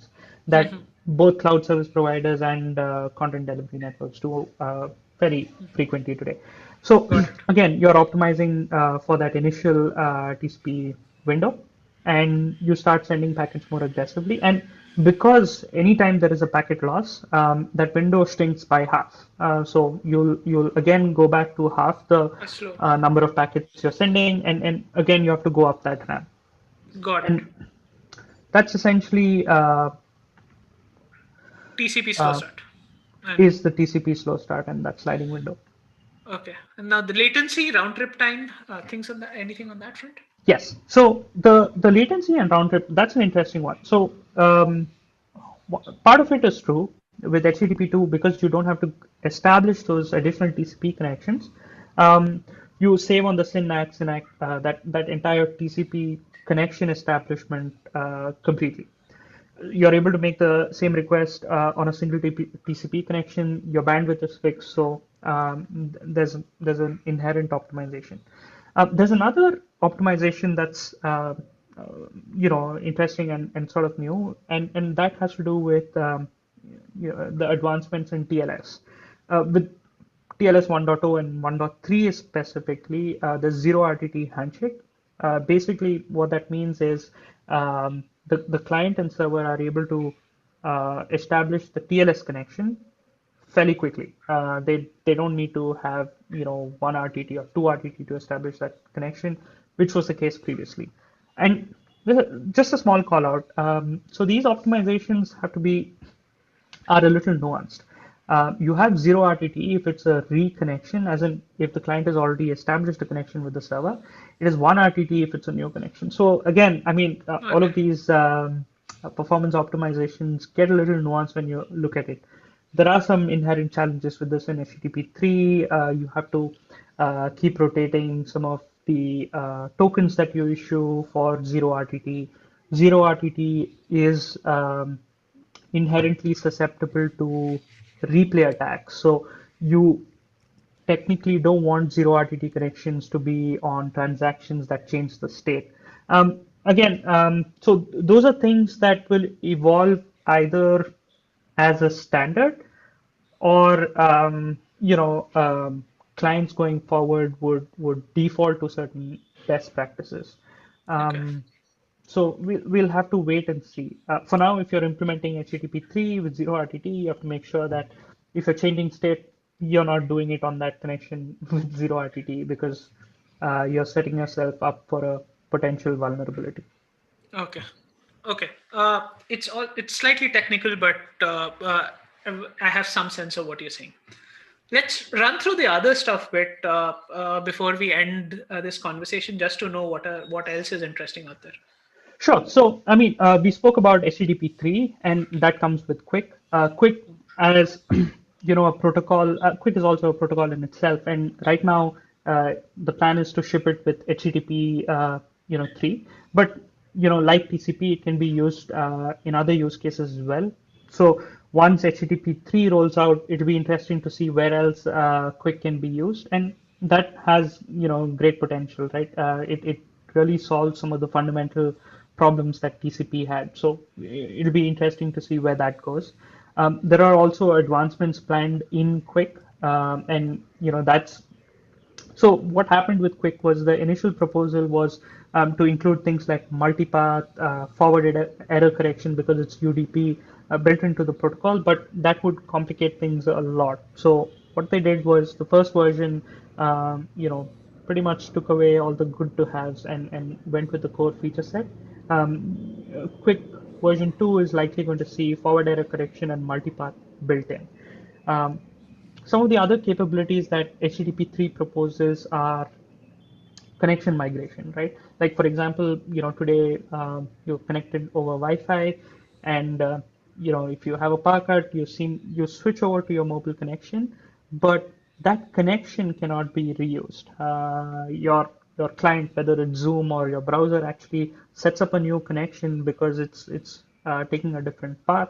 that both cloud service providers and content delivery networks do very frequently today. So Got it. again, you're optimizing for that initial TCP window, and you start sending packets more aggressively. And because anytime there is a packet loss, that window shrinks by half. So you'll again go back to half the Slow. number of packets you're sending, and again you have to go up that ramp. Got it. And that's essentially TCP slow uh, start. And is the TCP slow start and that sliding window. okay. And now the latency, round trip time, things on that. Anything on that front? Yes. So the latency and round trip, that's an interesting one. So part of it is true with HTTP2 because you don't have to establish those additional TCP connections. You save on the SYN-ACK, that entire TCP connection establishment completely. You're able to make the same request on a single TCP connection. Your bandwidth is fixed, so there's an inherent optimization. There's another optimization that's interesting and sort of new, and that has to do with the advancements in TLS. With TLS 1.0 and 1.3 specifically, the zero RTT handshake. Basically, what that means is the client and server are able to establish the TLS connection fairly quickly. They don't need to have one RTT or two RTT to establish that connection, which was the case previously. And just a small call out. So these optimizations have to be are a little nuanced. You have zero RTT if it's a reconnection, as in if the client has already established a connection with the server. It is one RTT if it's a new connection. So again, I mean, all Okay. of these performance optimizations get a little nuanced when you look at it. There are some inherent challenges with this in HTTP3. You have to keep rotating some of the tokens that you issue for zero RTT. Zero RTT is inherently susceptible to replay attacks. So you technically don't want zero RTT connections to be on transactions that change the state. So those are things that will evolve either as a standard or clients going forward would default to certain best practices. Okay. Um, so we'll have to wait and see. For now, if you're implementing HTTP3 with zero RTT, you have to make sure that if you're changing state, you're not doing it on that connection with zero RTT because you're setting yourself up for a potential vulnerability. Okay. Okay. It's slightly technical, but I have some sense of what you're saying. Let's run through the other stuff bit before we end this conversation, just to know what else is interesting out there. Sure. So, I mean, we spoke about HTTP3, and that comes with Quick. Quick, as a protocol. Quick is also a protocol in itself, and right now, the plan is to ship it with HTTP, 3. But like TCP, it can be used in other use cases as well. So once HTTP3 rolls out, it'll be interesting to see where else Quick can be used, and that has great potential, right? It really solves some of the fundamental problems that TCP had. So it'll be interesting to see where that goes. There are also advancements planned in Quick, and that's so what happened with Quick was the initial proposal was to include things like multipath, forwarded error correction because it's UDP built into the protocol, but that would complicate things a lot. So what they did was the first version, pretty much took away all the good to haves and went with the core feature set. Quick version 2 is likely going to see forward error correction and multipath built in. Um, some of the other capabilities that HTTP3 proposes are connection migration, right? Like for example, today you're connected over Wi-Fi, and if you have a power cut, you switch over to your mobile connection, but that connection cannot be reused. Your client, whether it's Zoom or your browser, actually sets up a new connection because it's taking a different path.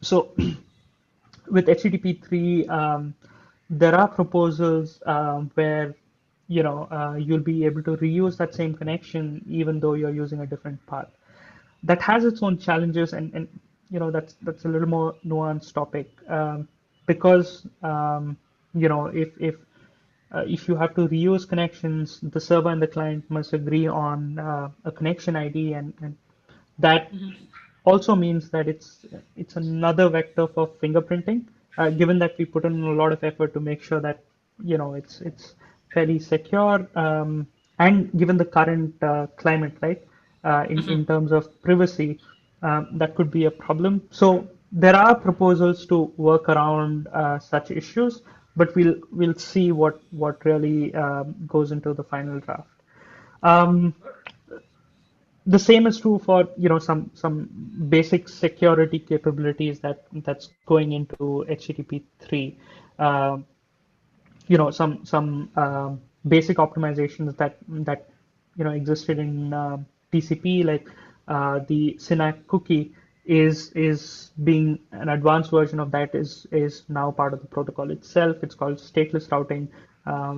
So with HTTP3, there are proposals where you'll be able to reuse that same connection even though you're using a different path. That has its own challenges, and that's a little more nuanced topic because if you have to reuse connections, the server and the client must agree on a connection ID, and that also means that it's another vector for fingerprinting, given that we put in a lot of effort to make sure that it's fairly secure, and given the current climate, right, in terms of privacy, that could be a problem. So there are proposals to work around such issues, but we'll see what really goes into the final draft. Um, the same is true for some basic security capabilities that's going into HTTP3. Um, some basic optimizations that existed in TCP, like the SYNAC cookie is being an advanced version of that is now part of the protocol itself. It's called stateless routing,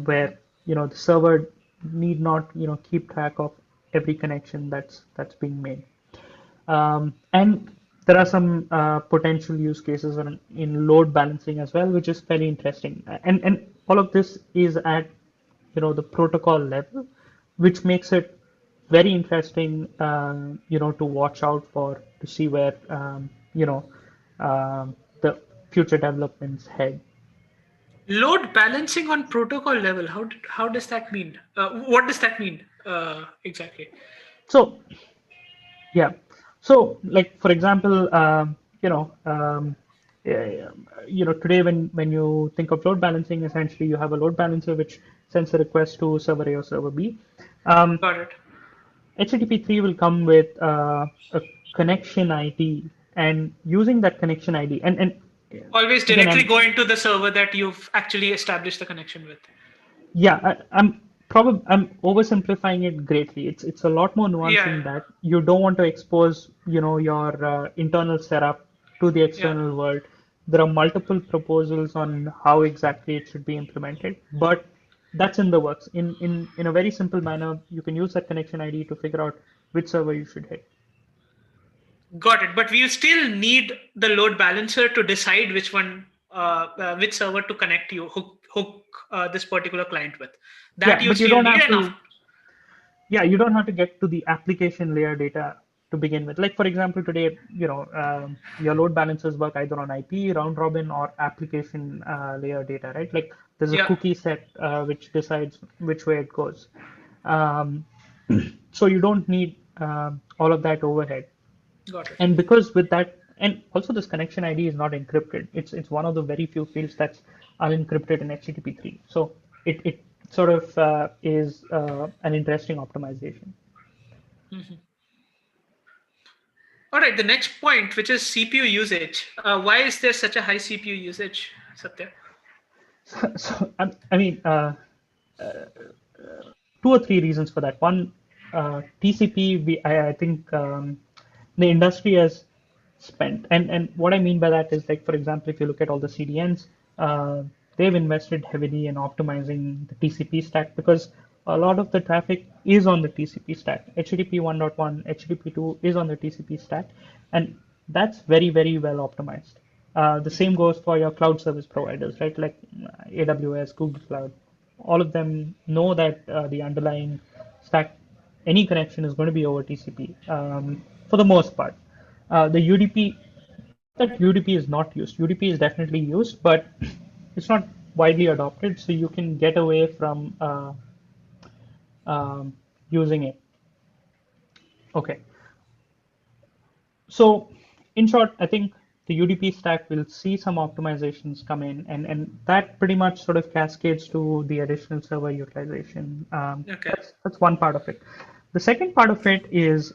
where the server need not keep track of every connection that's being made. And there are some potential use cases in load balancing as well, which is very interesting. And all of this is at the protocol level, which makes it very interesting to watch out for to see where the future developments head. Load balancing on protocol level. How does that mean? What does that mean exactly? So yeah. So, like for example, today when you think of load balancing, essentially you have a load balancer which sends a request to server A or server B. Um, Got it. HTTP3 will come with a connection ID, and using that connection ID, and Always again, directly going to the server that you've actually established the connection with. I'm oversimplifying it greatly. It's a lot more nuanced Yeah, than that. You don't want to expose, your internal setup to the yeah. external world. There are multiple proposals on how exactly it should be implemented, but that's in the works. In a very simple manner, you can use that connection ID to figure out which server you should hit. Got it. But we still need the load balancer to decide which server to connect you, hook this particular client with. That Yeah, you but you still don't need have enough. to. Yeah, you don't have to get to the application layer data to begin with. Like for example, today, your load balancers work either on IP, round robin, or application layer data, right? Like there's a Yeah, cookie set which decides which way it goes. Um, so you don't need all of that overhead. got it. And because with that, and also this connection ID is not encrypted. It's one of the very few fields that's unencrypted in HTTP3. So it sort of is an interesting optimization. All right, the next point, which is CPU usage. Why is there such a high CPU usage, Satya? So I mean, two or three reasons for that. One, TCP, I think the industry has spent, and what I mean by that is like, for example, if you look at all the CDNs, they've invested heavily in optimizing the TCP stack because a lot of the traffic is on the TCP stack. HTTP 1.1, HTTP2 is on the TCP stack, and that's very, very well optimized. The same goes for your cloud service providers, right? Like AWS, Google Cloud. All of them know that the underlying stack, any connection is going to be over TCP for the most part. The UDP, not that UDP is not used. UDP is definitely used, but it's not widely adopted, so you can get away from um, using it. Okay, so in short, I think the UDP stack will see some optimizations come in, and that pretty much sort of cascades to the additional server utilization. Okay. That's one part of it. The second part of it is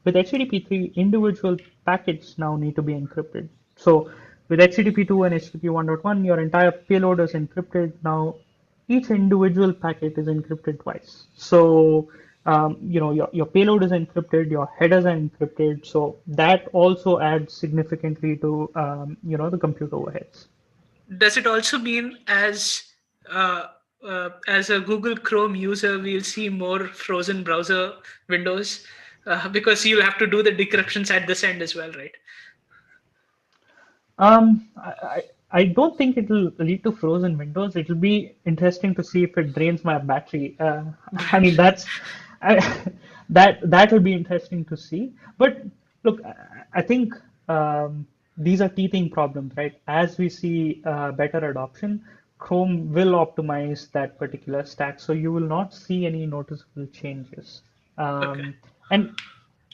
with HTTP3, individual packets now need to be encrypted. So with HTTP2 and HTTP 1.1, your entire payload is encrypted. Now each individual packet is encrypted twice. So your payload is encrypted, your headers are encrypted. So that also adds significantly to the compute overheads. Does it also mean uh, as a Google Chrome user, we'll see more frozen browser windows because you'll have to do the decryptions at this end as well, right? I don't think it'll lead to frozen windows. It'll be interesting to see if it drains my battery. I mean, I, that will be interesting to see. But look, I think these are teething problems, right? As we see better adoption, Chrome will optimize that particular stack, so you will not see any noticeable changes. Okay. Um, and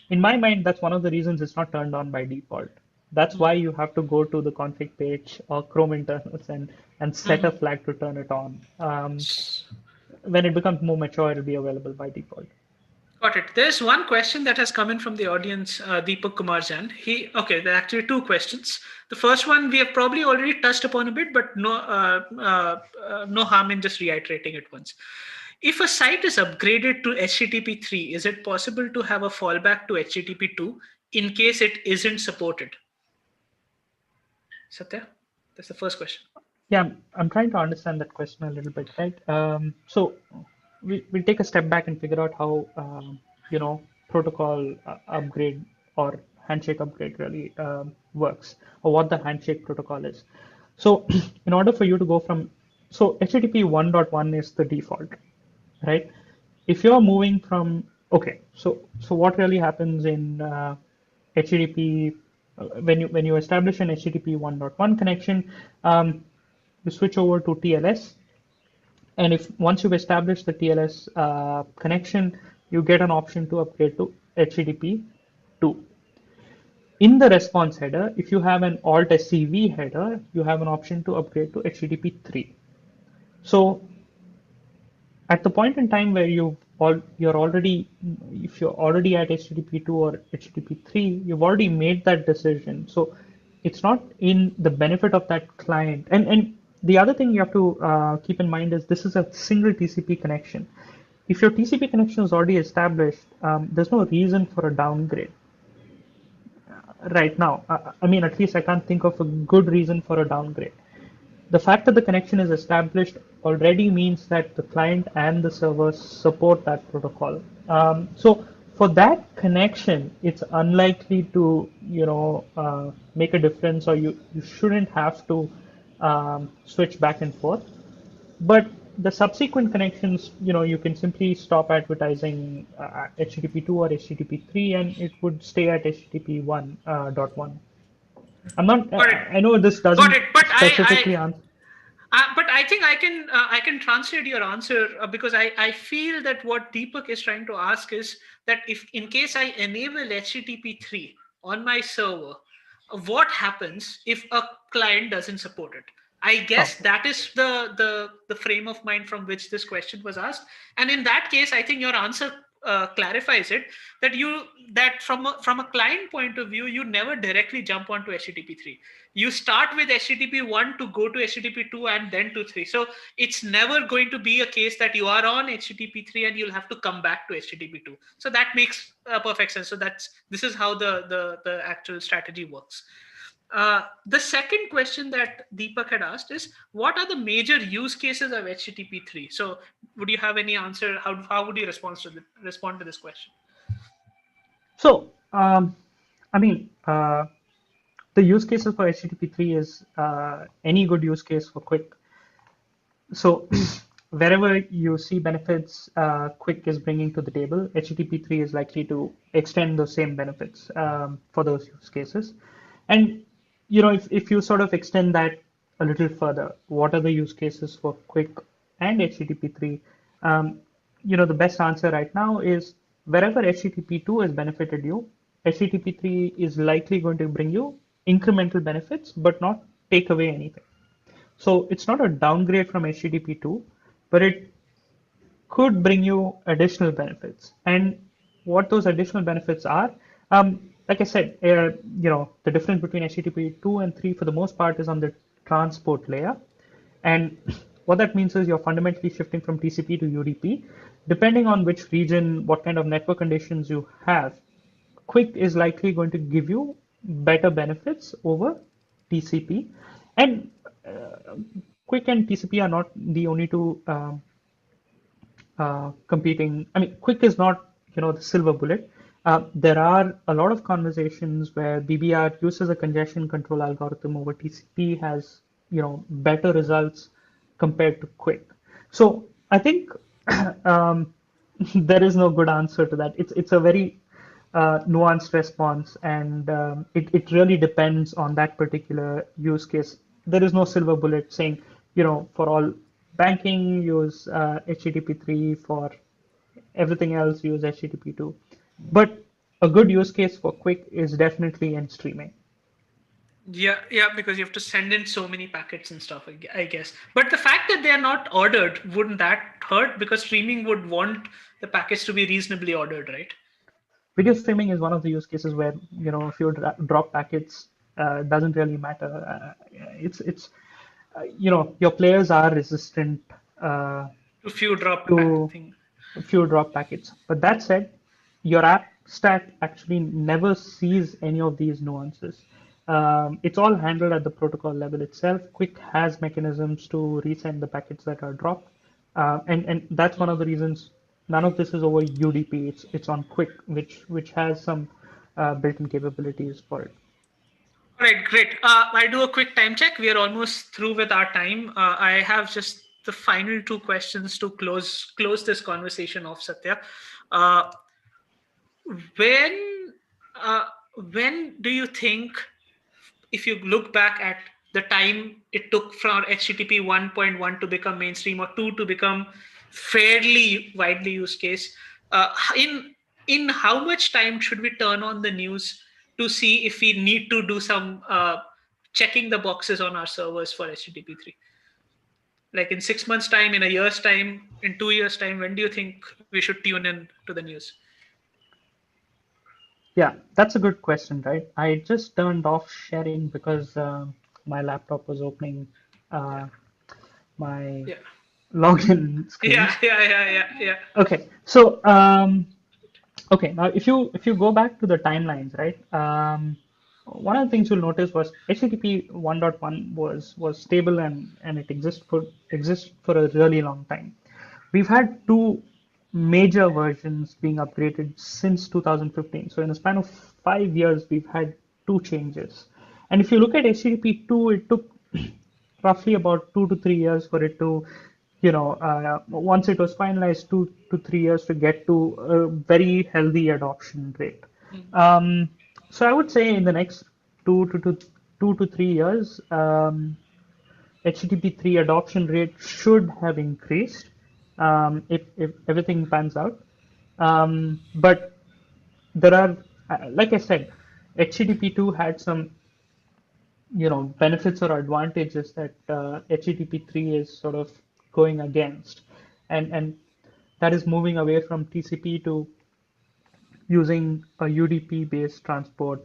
in my mind, that's one of the reasons it's not turned on by default. That's why you have to go to the config page or Chrome internals and set a Mhm. flag to turn it on. When it becomes more mature, it'll be available by default. Got it. There's one question that has come in from the audience, Deepak Kumar Jan. There are actually two questions. The first one we have probably already touched upon a bit, but no harm in just reiterating it once. If a site is upgraded to HTTP3, is it possible to have a fallback to HTTP2 in case it isn't supported? Satya, that's the first question. Yeah, I'm trying to understand that question a little bit, right? So we'll take a step back and figure out how, protocol upgrade or handshake upgrade really works, or what the handshake protocol is. So in order for you to go from, so HTTP 1.1 is the default, right? If you're moving from, okay, so what really happens in HTTP when you establish an HTTP 1.1 connection, you switch over to TLS, and if once you've established the TLS connection, you get an option to upgrade to HTTP 2. In the response header, if you have an Alt SCV header, you have an option to upgrade to HTTP 3. So at the point in time where you're already, if you're already at HTTP 2 or HTTP 3, you've already made that decision. So it's not in the benefit of that client. And the other thing you have to keep in mind is this is a single TCP connection. If your TCP connection is already established, there's no reason for a downgrade right now. I mean, at least I can't think of a good reason for a downgrade. The fact that the connection is established already means that the client and the server support that protocol. So for that connection, it's unlikely to, make a difference, or you shouldn't have to switch back and forth. But the subsequent connections, you can simply stop advertising HTTP2 or HTTP3, and it would stay at HTTP1 dot one. I'm not. Got it. I know this Got doesn't it. But specifically answer. but I think I can translate your answer, because I feel that what Deepak is trying to ask is that if in case I enable HTTP3 on my server, what happens if a client doesn't support it? I guess Oh, that is the frame of mind from which this question was asked, and in that case, I think your answer clarifies it, that from a client point of view, you never directly jump onto HTTP3. You start with HTTP1 to go to HTTP2 and then to 3. So it's never going to be a case that you are on HTTP3 and you'll have to come back to HTTP2. So that makes perfect sense. So this is how the actual strategy works. The second question that Deepak had asked is, what are the major use cases of HTTP3? So would you have any answer? How would you respond to this question? so I mean, the use cases for HTTP3 is any good use case for Quick. So wherever you see benefits Quick is bringing to the table, HTTP3 is likely to extend those same benefits for those use cases. And if you sort of extend that a little further, what are the use cases for Quick and HTTP3? The best answer right now is wherever HTTP2 has benefited you, HTTP3 is likely going to bring you incremental benefits, but not take away anything. So it's not a downgrade from HTTP2, but it could bring you additional benefits. And what those additional benefits are, like I said, the difference between HTTP2 and 3 for the most part is on the transport layer. And what that means is you're fundamentally shifting from TCP to UDP. Depending on which region, what kind of network conditions you have, Quick is likely going to give you better benefits over TCP. And Quick and TCP are not the only two competing. I mean, Quick is not, the silver bullet. There are a lot of conversations where BBR uses a congestion control algorithm over TCP, has, better results compared to Quick. So I think there is no good answer to that. It's a very nuanced response, and it really depends on that particular use case. There is no silver bullet saying, for all banking, use HTTP3, for everything else, use HTTP2. But a good use case for Quick is definitely in streaming. Yeah, because you have to send in so many packets and stuff, I guess. But the fact that they are not ordered, wouldn't that hurt? Because streaming would want the packets to be reasonably ordered, right? Video streaming is one of the use cases where, if you drop packets, doesn't really matter. It's your players are resistant To few drop to thing. few drop packets. But that said, your app stack actually never sees any of these nuances. It's all handled at the protocol level itself. Quick has mechanisms to resend the packets that are dropped, and that's one of the reasons none of this is over UDP. It's on Quick, which has some built-in capabilities for it. All right, great. I'll do a quick time check. We are almost through with our time. I have just the final two questions to close this conversation off, Satya. Uh, when uh, when do you think, if you look back at the time it took for HTTP 1.1 to become mainstream, or 2 to become fairly widely used case, in how much time should we turn on the news to see if we need to do some checking the boxes on our servers for HTTP3? Like in 6 months' time, in a year's time, in 2 years' time, when do you think we should tune in to the news? Yeah, that's a good question, right? I just turned off sharing because my laptop was opening Yeah, uh, my yeah, login yeah, screens. yeah, yeah, yeah, yeah. Okay, so okay, now if you go back to the timelines, right? One of the things you'll notice was HTTP 1.1 was stable and it exists for a really long time. We've had two major versions being upgraded since 2015. So in the span of 5 years, we've had two changes. And if you look at HTTP 2, it took roughly about 2 to 3 years for it to, once it was finalized, 2 to 3 years to get to a very healthy adoption rate. Mm. So I would say in the next 2 to 3 years, HTTP3 adoption rate should have increased if everything pans out. But there are, like I said, HTTP2 had some, benefits or advantages that HTTP3 is sort of going against, and that is moving away from TCP to using a UDP-based transport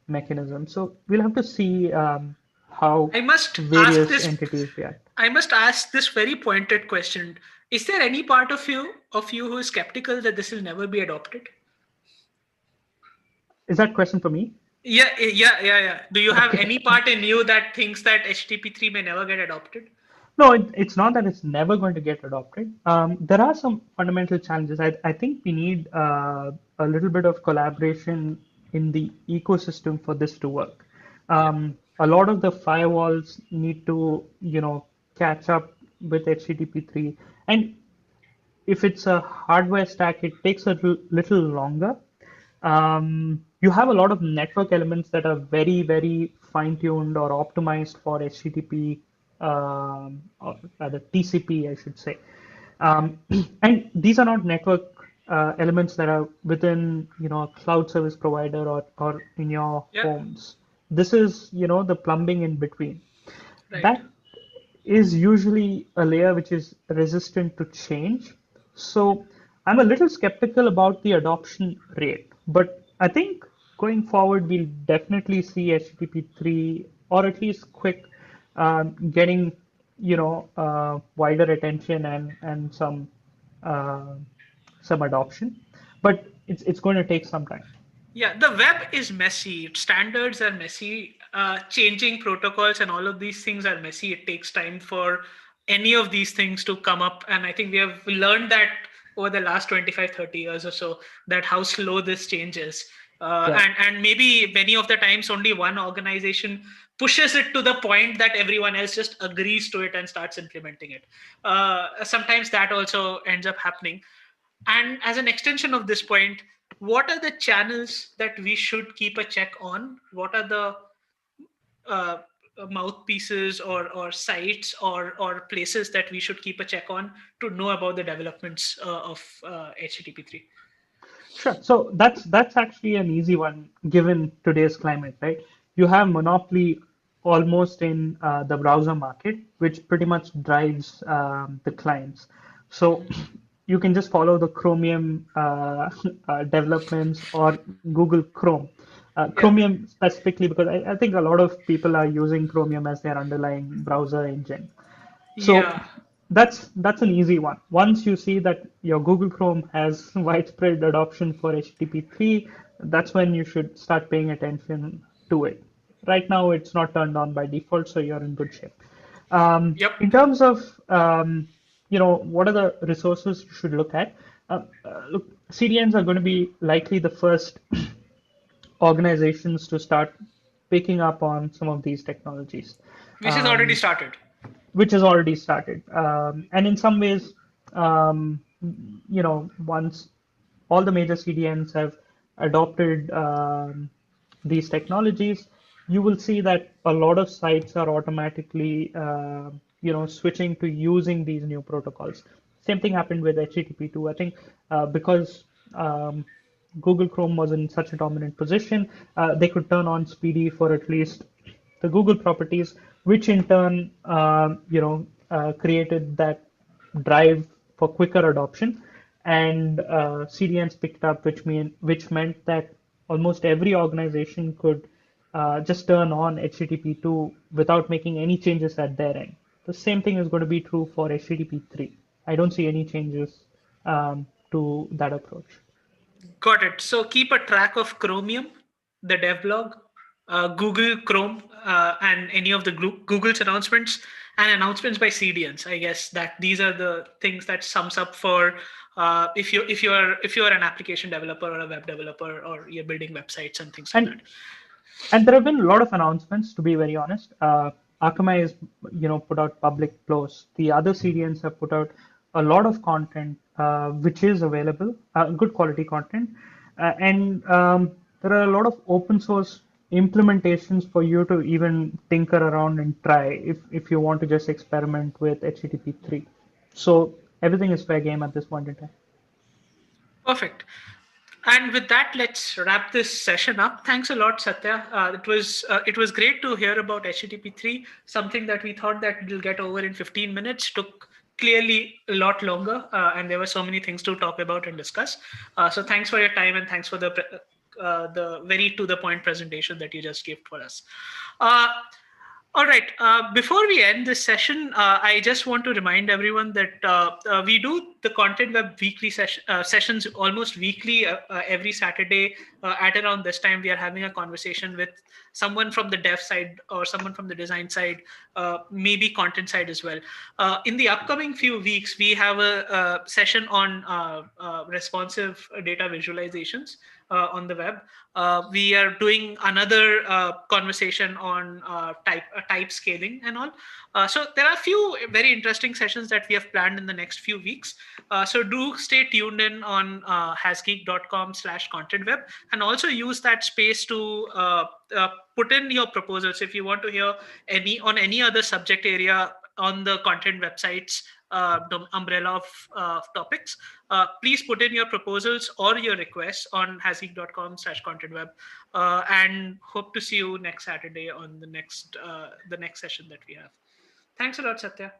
mechanism. So we'll have to see how I must ask various this. entities react. I must ask this very pointed question: is there any part of you who is skeptical that this will never be adopted? Is that question for me? Yeah, yeah, yeah, yeah. Do you have Okay. any part in you that thinks that HTTP3 may never get adopted? No, it's not that it's never going to get adopted. There are some fundamental challenges. I think we need a little bit of collaboration in the ecosystem for this to work. Yeah, A lot of the firewalls need to, catch up with HTTP3. And if it's a hardware stack, it takes a little longer. You have a lot of network elements that are very, very fine-tuned or optimized for HTTP, or rather TCP, I should say. Um, and these are not network elements that are within, a cloud service provider or in your yeah, homes. This is, the plumbing in between. right. That is usually a layer which is resistant to change. So I'm a little skeptical about the adoption rate, but I think going forward, we'll definitely see HTTP3 or at least quick getting, wider attention and uh, some adoption. But it's going to take some time. Yeah, the web is messy. Standards are messy. Changing protocols and all of these things are messy. It takes time for any of these things to come up. And I think we have learned that over the last 25, 30 years or so, that how slow this changes. Yeah. And maybe many of the times only one organization pushes it to the point that everyone else just agrees to it and starts implementing it. Sometimes that also ends up happening. And as an extension of this point, what are the channels that we should keep a check on? What are the uh, mouthpieces or sites or places that we should keep a check on to know about the developments of HTTP3? Sure. So that's actually an easy one given today's climate, right? You have monopoly almost in the browser market, which pretty much drives the clients. So you can just follow the Chromium developments or Google Chrome. Yeah, Chromium specifically because I think a lot of people are using Chromium as their underlying browser engine. So yeah, that's an easy one. Once you see that your Google Chrome has widespread adoption for HTTP3, that's when you should start paying attention to it. Right now, it's not turned on by default, so you're in good shape. yep. In terms of what are the resources you should look at? Look, CDNs are going to be likely the first organizations to start picking up on some of these technologies. Which has already Um, started. which has already started. And in some ways, once all the major CDNs have adopted these technologies, you will see that a lot of sites are automatically, switching to using these new protocols. Same thing happened with HTTP2. I think because um, Google Chrome was in such a dominant position, they could turn on Speedy for at least the Google properties, which in turn, created that drive for quicker adoption, and CDNs picked up, which meant that almost every organization could just turn on HTTP2 without making any changes at their end. The same thing is going to be true for HTTP3. I don't see any changes to that approach. Got it. So keep a track of Chromium, the devlog, Google Chrome, and any of the Google's announcements and announcements by CDNs. I guess that these are the things that sums up for if you're an application developer or a web developer or you're building websites and things like that. And And there have been a lot of announcements, to be very honest. Akamai has, put out public posts. The other CDNs have put out a lot of content, which is available, good quality content. And there are a lot of open source implementations for you to even tinker around and try if you want to just experiment with HTTP3. So everything is fair game at this point in time. Perfect. And with that, let's wrap this session up. Thanks a lot, Satya. It was great to hear about HTTP3, something that we thought that we'll get over in 15 minutes. Took clearly a lot longer, and there were so many things to talk about and discuss. So thanks for your time and thanks for the very to the point presentation that you just gave for us. Uh, all right. Before we end this session, I just want to remind everyone that we do the Content Web weekly sessions almost weekly, every Saturday at around this time. We are having a conversation with someone from the dev side or someone from the design side, maybe content side as well. In the upcoming few weeks, we have a session on responsive data visualizations on the web. We are doing another conversation on type scaling and all. So there are a few very interesting sessions that we have planned in the next few weeks. So do stay tuned in on hasgeek.com/contentweb, and also use that space to put in your proposals if you want to hear any other subject area on the content websites the umbrella of topics. Please put in your proposals or your requests on hasgeek.com/contentweb, and hope to see you next Saturday on the next session that we have. Thanks a lot, Satya.